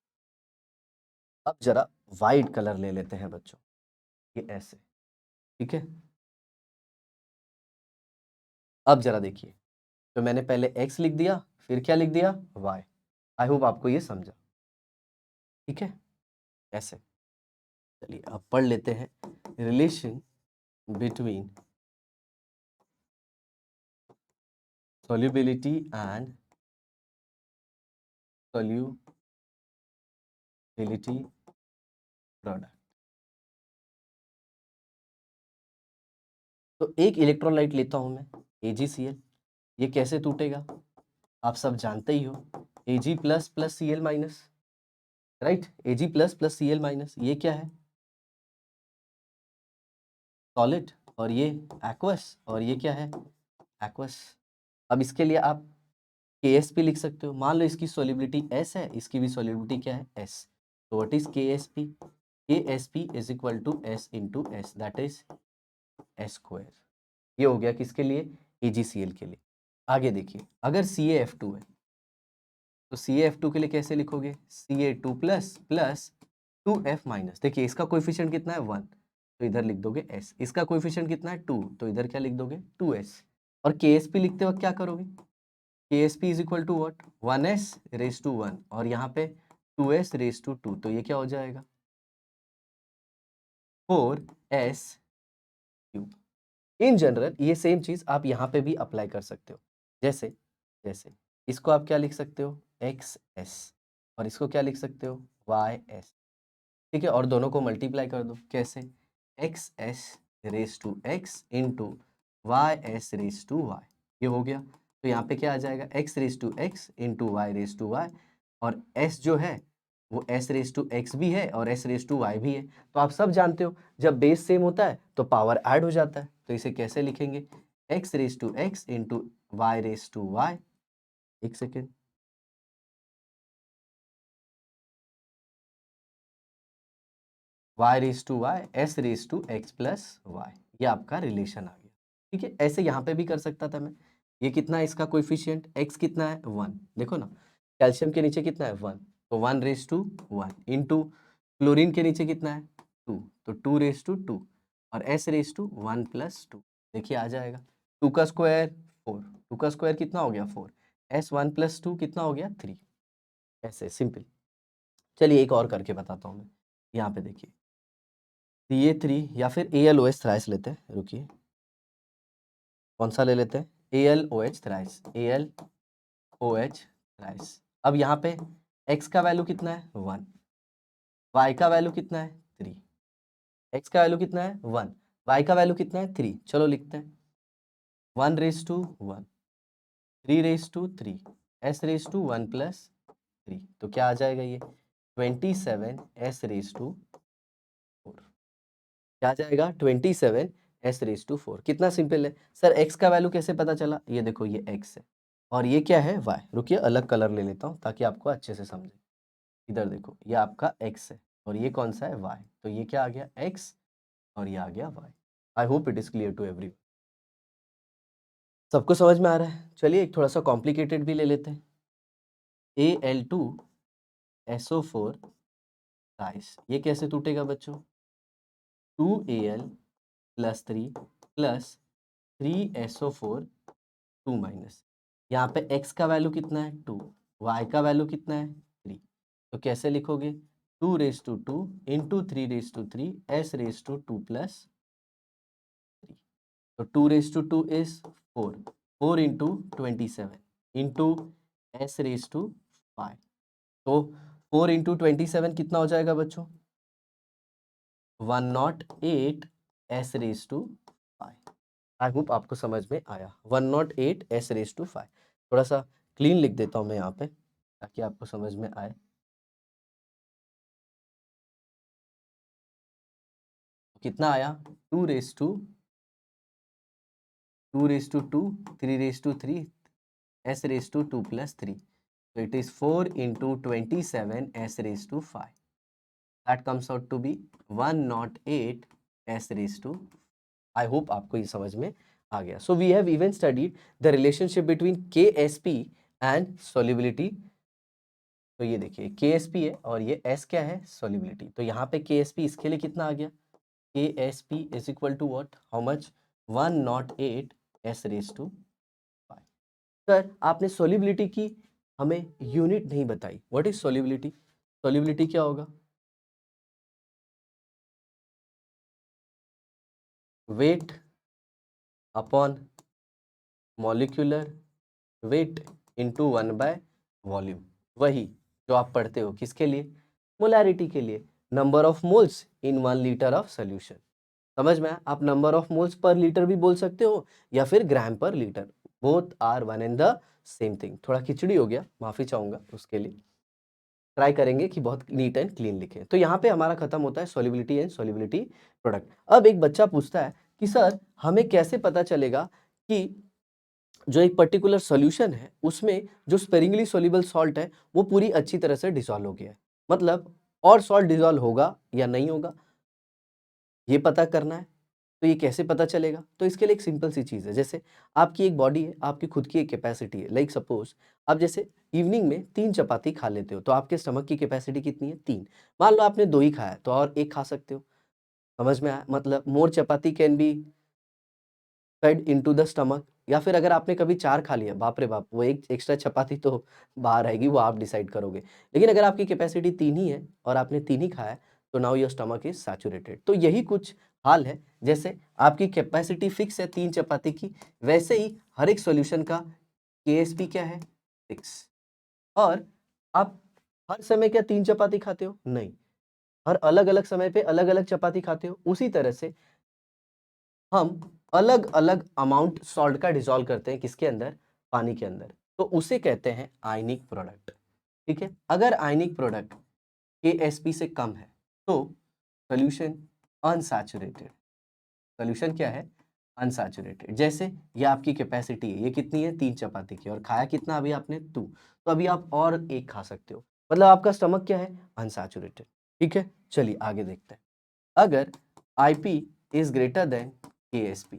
अब जरा वाइट कलर ले लेते हैं बच्चों, ये ऐसे। ठीक है, अब जरा देखिए, तो मैंने पहले x लिख दिया, फिर क्या लिख दिया y। आई होप आपको ये समझा। ठीक है, ऐसे। चलिए अब पढ़ लेते हैं relation between solubility and solubility product. तो एक इलेक्ट्रोलाइट लेता हूं मैं AgCl, ये कैसे टूटेगा, आप सब जानते ही हो, Ag plus plus Cl minus, right. Ag plus plus Cl minus, ये क्या है सॉलिड, और ये एक्वस, और ये क्या है एक्वस। अब इसके लिए आप KSP लिख सकते हो। मान लो इसकी सॉल्युबिलिटी S है, इसकी भी सॉल्युबिलिटी क्या है S, तो what is KSP, KSP is equal to S into S that is S square. ये हो गया किसके लिए, AgCl के लिए। आगे देखिए, अगर CaF2 है तो CaF2 के लिए कैसे लिखोगे? Ca2 plus plus 2F minus, देखिए इसका कोएफिशिएंट कितना है 1, तो इधर लिख दोगे S। इसका कोएफिशिएंट कितना है 2, तो इधर क्या लिख दोगे 2S। और KSP लिखते वक्त क्या करोगे? KSP is equal to what? 1S raise to 1 और यहाँ पे 2S रेज टू 2, तो ये क्या हो जाएगा 4S क्यूब। इन जनरल ये सेम चीज आप यहाँ पे भी अप्लाई कर सकते हो। जैसे जैसे इसको आप क्या लिख सकते हो XS और इसको क्या लिख सकते हो YS, ठीक है। और दोनों को मल्टीप्लाई कर दो, कैसे? XS raise to X into YS raise to Y, ये हो गया। तो यहाँ पे क्या आ जाएगा X raise to X into Y raise to Y, और S जो है वो S रेज टू X भी है और S रेज टू Y भी है। तो आप सब जानते हो जब बेस सेम होता है तो पावर ऐड हो जाता है, तो इसे कैसे लिखेंगे? X raise to X into Y raise to Y। एक second, y raise to Y S raise to X plus Y, ये आपका रिलेशन आ गया, ठीक है। ऐसे यहाँ पे भी कर सकता था मैं। ये कितना है इसका कोएफिशिएंट? x कितना है 1, देखो ना कैल्शियम के नीचे कितना है 1, तो 1 रेज टू 1 इंटू क्लोरीन के नीचे कितना है 2, तो 2 रेज टू 2 और s रेज टू 1 प्लस 2, देखिए आ जाएगा 2 का स्क्वायर 4, 2 का स्क्वायर कितना हो गया 4, s 1 प्लस 2 कितना हो गया 3। ऐसे सिंपल। चलिए एक और करके बताता हूँ मैं। यहाँ पे देखिए CA3 या फिर ALOH थ्राइस लेते हैं, रुकिए कौन सा ले लेते हैं? ALOH thrice, ALOH thrice. अब यहाँ पे x का वैल्यू कितना है 1, y का वैल्यू कितना है 3, x का वैल्यू कितना है 1, y का वैल्यू कितना है 3, चलो लिखते हैं 1 raise to 1, 3 raise to 3, s raise to 1 plus 3, तो क्या आ जाएगा ये 27 s रेज टू 4, क्या आ जाएगा 27 s रेज टू 4। कितना सिंपल है सर, x का वैल्यू कैसे पता चला? ये देखो ये x है और ये क्या है y। रुकिए अलग कलर ले लेता हूँ ताकि आपको अच्छे से समझे। इधर देखो ये आपका x है और ये कौन सा है y, तो ये क्या आ गया x और ये आ गया y। I hope it is clear to every, सबको समझ में आ रहा है। चलिए एक थोड़ा सा कॉम्प्लिकेटेड भी ले लेते हैं। Al2SO4 राइस, ये कैसे टूटेगा बच्चों? 2Al plus 3 plus 3SO4 2 minus, यहाँ पे x का वैल्यू कितना है 2, y का वैल्यू कितना है 3, तो कैसे लिखोगे 2 raise to 2 into 3 raise to 3 s raise to 2 plus 3, तो 2 raise to 2 is 4, 4 into 27 into s raise to 5, तो 4 इंटू 27 कितना हो जाएगा बच्चों? 108 s raise to 5। I hope आपको समझ में आया। 108 s रेज टू 5। थोड़ा सा क्लीन लिख देता हूँ मैं यहाँ पे ताकि आपको समझ में आए। कितना आया 2 raise to 2 raise to 2 3 raise to 3 s raise to 2 plus 3, so it is 4 into 27 s raised to 5, that comes out to be 108 s raised to, I hope आपको ये समझ में आ गया। So we have even studied the relationship between KSP and solubility। तो ये देखिए KSP है और ये S क्या है solubility, तो यहाँ पे KSP इसके लिए कितना आ गया KSP is equal to what, how much 108 s raised to 5। Sir आपने solubility की हमें यूनिट नहीं बताई, व्हाट इज सॉल्युबिलिटी? सॉल्युबिलिटी क्या होगा? Weight upon molecular weight into 1/वॉल्यूम, वही जो आप पढ़ते हो किसके लिए? मोलैरिटी के लिए, number of moles in 1 litre of solution. समझ में आया? आप number of moles per litre भी बोल सकते हो या फिर gram per litre, both are one and the same thing. थोड़ा खिचड़ी हो गया, माफी चाहूंगा उसके लिए। ट्राई करेंगे कि बहुत नीट एंड क्लीन लिखें। तो यहाँ पे हमारा खत्म होता है सॉल्युबिलिटी एंड सॉल्युबिलिटी प्रोडक्ट। अब एक बच्चा पूछता है कि सर हमें कैसे पता चलेगा कि जो एक पर्टिकुलर सॉल्यूशन है उसमें जो स्पेरिंगली सॉल्युबल सॉल्ट है वो पूरी अच्छी तरह से डिसॉल्व हो गया है, मतलब और सॉल्ट डिसॉल्व होगा या नहीं होगा, ये पता करना है। तो ये कैसे पता चलेगा? तो इसके लिए एक सिंपल सी चीज़ है, जैसे आपकी एक बॉडी है, आपकी खुद की एक कैपेसिटी है। लाइक सपोज़ आप जैसे इवनिंग में 3 चपाती खा लेते हो, तो आपके स्टमक की कैपेसिटी कितनी है? 3। मान लो आपने 2 ही खाया, तो और 1 खा सकते हो। समझ में आया? मतलब more chapati can be fed into the stomach, या फिर अगर आपने कभी 4 खा लिया, बाप रे बाप! वो एक एक्स्ट्रा चपाती तो बाहर आएगी, वो आप डिसाइड करोगे। लेकिन अगर आपकी कैपेसिटी 3 ही है और आपने 3 ही खाया है, तो now your stomach is saturated. तो यही कुछ हाल है, जैसे आपकी कैपेसिटी फिक्स है 3 चपाती की, वैसे ही हर एक सॉल्यूशन का केएसपी क्या है? फिक्स। और आप हर समय क्या 3 चपाती खाते हो? नहीं, हर अलग-अलग समय पे अलग-अलग चपाती खाते हो। उसी तरह से हम अलग-अलग अमाउंट सॉल्ट का डिसॉल्व करते हैं किसके अंदर? पानी के अंदर। तो उसे कहते हैं आयनिक प्रोडक्ट। ठीक है? अगर आयनिक प्रोडक्ट केएसपी से कम है, तो सॉल्यूशन अनसैचुरेटेड। सॉल्यूशन क्या है? अनसैचुरेटेड। जैसे ये आपकी कैपेसिटी है, ये कितनी है? 3 चपाती की, और खाया कितना अभी आपने? 2। तो अभी आप और 1 खा सकते हो। मतलब आपका स्टमक क्या है? अनसैचुरेटेड। ठीक है? चलिए आगे देखते हैं। अगर IP is greater than Ksp,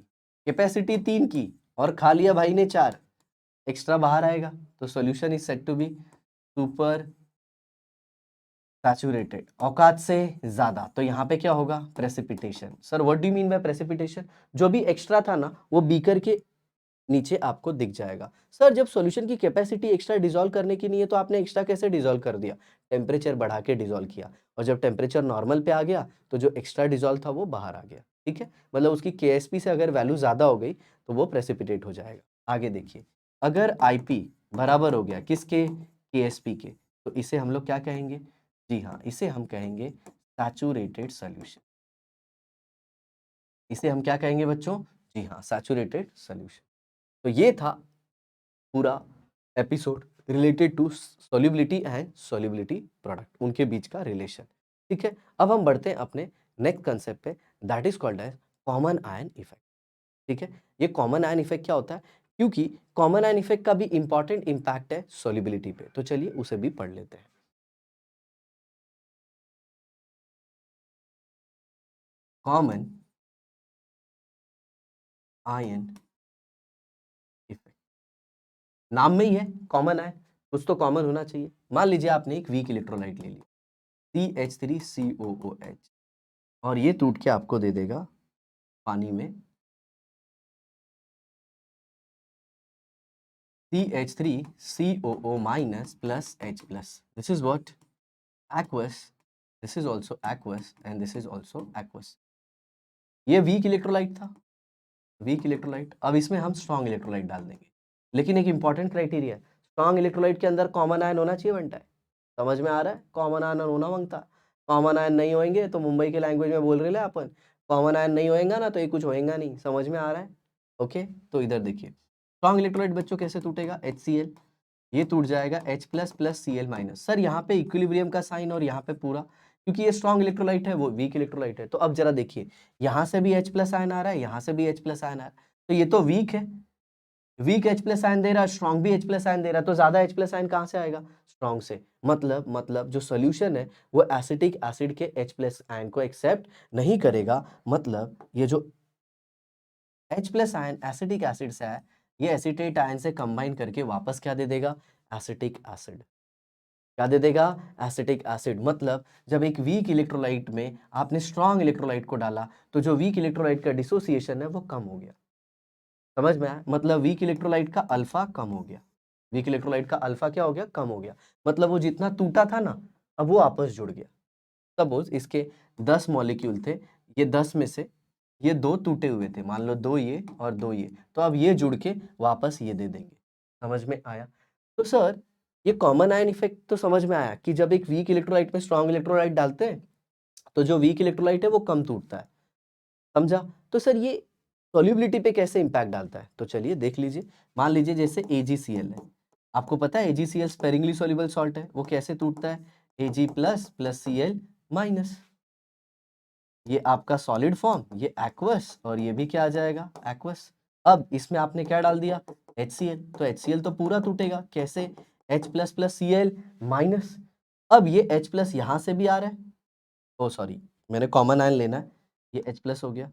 capacity 3 की और खा लिया भाई ने 4, एक्स्ट्रा बाहर आएगा, तो solution is said to be super saturated, औकात से ज्यादा। तो यहाँ पे क्या होगा? Precipitation. Sir what do you mean by precipitation? जो भी एक्स्ट्रा था ना, वो बीकर के नीचे आपको दिख जाएगा। सर जब सॉल्यूशन की कैपेसिटी एक्स्ट्रा डिसॉल्व करने की नहीं है, तो आपने एक्स्ट्रा कैसे डिसॉल्व कर दिया? टेम्परेचर बढ़ा के डिसॉल्व किया, और जब टेम्परेचर नॉर्मल पे आ गया, तो जो एक्स्ट्रा डिसॉल्व था वो बाहर आ गया। ठीक है? मतलब उसकी केएसपी से अगर वैल्यू ज्यादा हो गई, तो वो प्रेसिपिटेट हो जाएगा। आगे देखिए, अगर आईपी बराबर हो गया किसके? केएसपी के, तो इसे हम लोग क्या कहेंगे? जी हाँ, इसे हम कहेंगे सैचुरेटेड सॉल्यूशन। इसे हम क्या कहेंगे बच्चों? जी हाँ, सैचुरेटेड सॉल्यूशन। तो ये था पूरा episode related to solubility and solubility product, उनके बीच का रिलेशन। ठीक है? अब हम बढ़ते हैं अपने नेक्स्ट कंसेप्ट पे, that is called as common ion effect. ठीक है? ये कॉमन आयन इफेक्ट क्या होता है? क्योंकि कॉमन आयन इफेक्ट का भी इंपॉर्टेंट इंपैक्ट है सॉल्युबिलिटी पे, तो चलिए उसे भी पढ़ लेते हैं। कॉमन आयन इफेक्ट, नाम में ही है कॉमन आयन, कुछ तो कॉमन होना चाहिए। मान लीजिए आपने एक वीक इलेक्ट्रोलाइट ले लिया, CH3COOH, और ये टूट के आपको दे देगा पानी में CH3COO minus plus H plus. This is what? Aqueous. This is also aqueous and this is also aqueous. ये वीक इलेक्ट्रोलाइट था, वीक इलेक्ट्रोलाइट। अब इसमें हम स्ट्रॉन्ग इलेक्ट्रोलाइट डाल देंगे, लेकिन एक इंपॉर्टेंट क्राइटेरिया है, स्ट्रॉन्ग इलेक्ट्रोलाइट के अंदर कॉमन आयन होना चाहिए बनता है। समझ में आ रहा है? कॉमन आयन होना मांगता, कॉमन आयन नहीं होंगे तो मुंबई के लैंग्वेज में बोल रहे हैं अपन, कॉमन आयन नहीं होएगा ना तो ये कुछ होएगा नहीं। समझ में आ रहा है? ओके, तो इधर देखिए, स्ट्रॉन्ग इलेक्ट्रोलाइट बच्चों कैसे टूटेगा? HCl, ये टूट जाएगा H plus plus Cl minus. Sir यहाँ पे इक्विलिब्रियम का साइन और यहाँ पे पूरा, क्योंकि ये स्ट्रॉन्ग इलेक्ट्रोलाइट है, वो वीक इलेक्ट्रोलाइट है। तो अब जरा देखिए, यहाँ से भी H प्लस आयन आ रहा है, यहाँ से भी H प्लस आयन आ रहा है, तो ये तो वीक है, वीक H प्लस आयन दे रहा है, स्ट्रॉन्ग भी H प्लस आयन दे रहा है, तो ज्यादा H प्लस आयन कहाँ से आएगा? स्ट्रॉन्ग से। मतलब जो सोल्यूशन है वो एसिटिक एसिड के H प्लस आयन को एक्सेप्ट नहीं करेगा। मतलब ये जो H plus ion acetic acid से है, ये एसिटेट आयन से कंबाइन करके वापस क्या दे देगा? Acetic acid. क्या दे देगा? Acetic acid. मतलब जब एक वीक इलेक्ट्रोलाइट में आपने स्ट्रॉन्ग इलेक्ट्रोलाइट को डाला, तो जो वीक इलेक्ट्रोलाइट का डिसोसिएशन है वो कम हो गया। समझ में आया? मतलब वीक इलेक्ट्रोलाइट का अल्फा कम हो गया, वीक इलेक्ट्रोलाइट का अल्फा क्या हो गया? कम हो गया। मतलब वो जितना टूटा था ना, अब वो आपस जुड़ गया। सपोज इसके 10 मॉलिक्यूल थे, ये 10 में से ये 2 टूटे हुए थे, मान लो 2 ये और 2 ये, तो अब ये जुड़ के वापस ये दे देंगे। समझ में आया? तो सर ये कॉमन आयन इफेक्ट तो समझ में आया कि जब एक वीक इलेक्ट्रोलाइट में स्ट्रॉन्ग इलेक्ट्रोलाइट डालते हैं, तो जो वीक इलेक्ट्रोलाइट है वो कम टूटता है। समझा? तो सर ये सॉल्युबिलिटी पे कैसे इंपैक्ट डालता है? तो चलिए देख लीजिए। मान लीजिए जैसे AgCl है, आपको पता है AgCl स्पेरिंगली सॉल्युबल सॉल्ट है, वो कैसे टूटता है? Ag plus plus Cl minus. ये आपका सॉलिड फॉर्म, ये एक्वस, और ये भी क्या आ जाएगा? एक्वस। अब इसमें आपने क्या डाल दिया? HCl, तो HCl तो पूरा टूटेगा। कैसे? H plus plus Cl minus. अब ये H प्लस यहाँ से भी आ रहा है, ओ सॉरी, मैंने कॉमन आयन लेना है, ये H प्लस हो गया,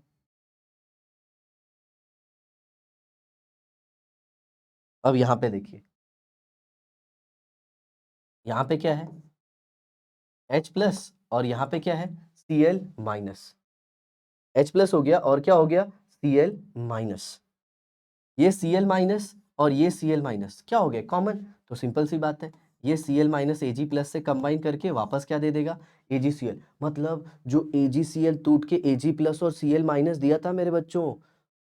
अब यहाँ पे देखिए, यहाँ पे क्या है H+ और यहाँ पे क्या है Cl-। H+ हो गया और क्या हो गया Cl-। ये Cl- और ये Cl- क्या हो गया कॉमन, तो सिंपल सी बात है, ये Cl- Ag+ से कंबाइन करके वापस क्या दे देगा AgCl। मतलब जो AgCl टूट के Ag+ और Cl- दिया था मेरे बच्चों,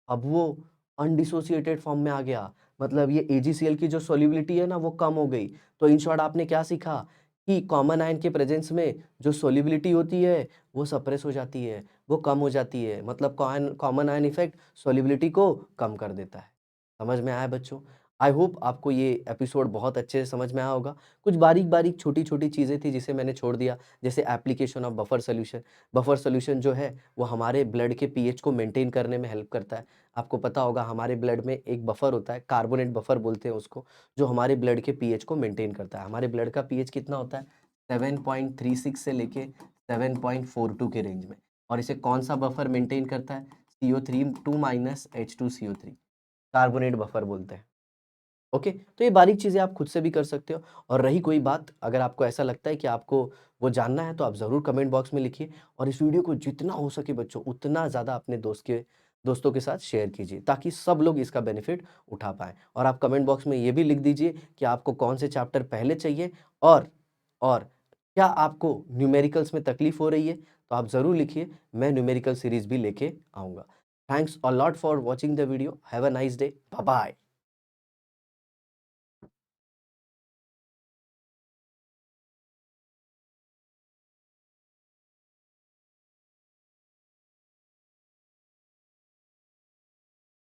अब वो अनडिसोसिएटेड फॉर्म में आ गया। मतलब ये AgCl की जो सॉल्युबिलिटी है ना वो कम हो गई। तो इन शॉर्ट आपने क्या सीखा कि कॉमन आयन के प्रेजेंस में जो सॉल्युबिलिटी होती है वो सप्रेस हो जाती है, वो कम हो जाती है। मतलब कॉमन आयन इफेक्ट सॉल्युबिलिटी को कम कर देता है। समझ में आया बच्चों? आई होप आपको ये एपिसोड बहुत अच्छे से समझ में आया होगा। कुछ बारीक-बारीक छोटी-छोटी चीज़ें थी जिसे मैंने छोड़ दिया, जैसे application of buffer solution. Buffer solution जो है वो हमारे ब्लड के पीएच को मेंटेन करने में हेल्प करता है। आपको पता होगा हमारे ब्लड में एक बफर होता है, कार्बोनेट बफर बोलते हैं उसको, जो हमारे ब्लड के पीएच को मेंटेन करता है। हमारे ब्लड का पीएच कितना होता है 7.36 से लेके 7.42 के रेंज में। और इसे कौन सा बफर मेंटेन करता है CO3 2 H2CO3, कार्बोनेट बफर बोलते हैं। ओके, तो ये बारीक चीज़ें आप खुद से भी कर सकते हो। और रही कोई बात, अगर आपको ऐसा लगता है कि आपको वो जानना है तो आप ज़रूर कमेंट बॉक्स में लिखिए। और इस वीडियो को जितना हो सके बच्चों उतना ज़्यादा अपने दोस्तों के साथ शेयर कीजिए, ताकि सब लोग इसका बेनिफिट उठा पाएँ। और आप कमेंट बॉक्स में ये भी लिख दीजिए कि आपको कौन से चैप्टर पहले चाहिए, और क्या आपको न्यूमेरिकल्स में तकलीफ हो रही है, तो आप ज़रूर लिखिए, मैं न्यूमेरिकल सीरीज़ भी लेके आऊँगा। Thanks a lot for watching the video. Have a nice day. Bye bye.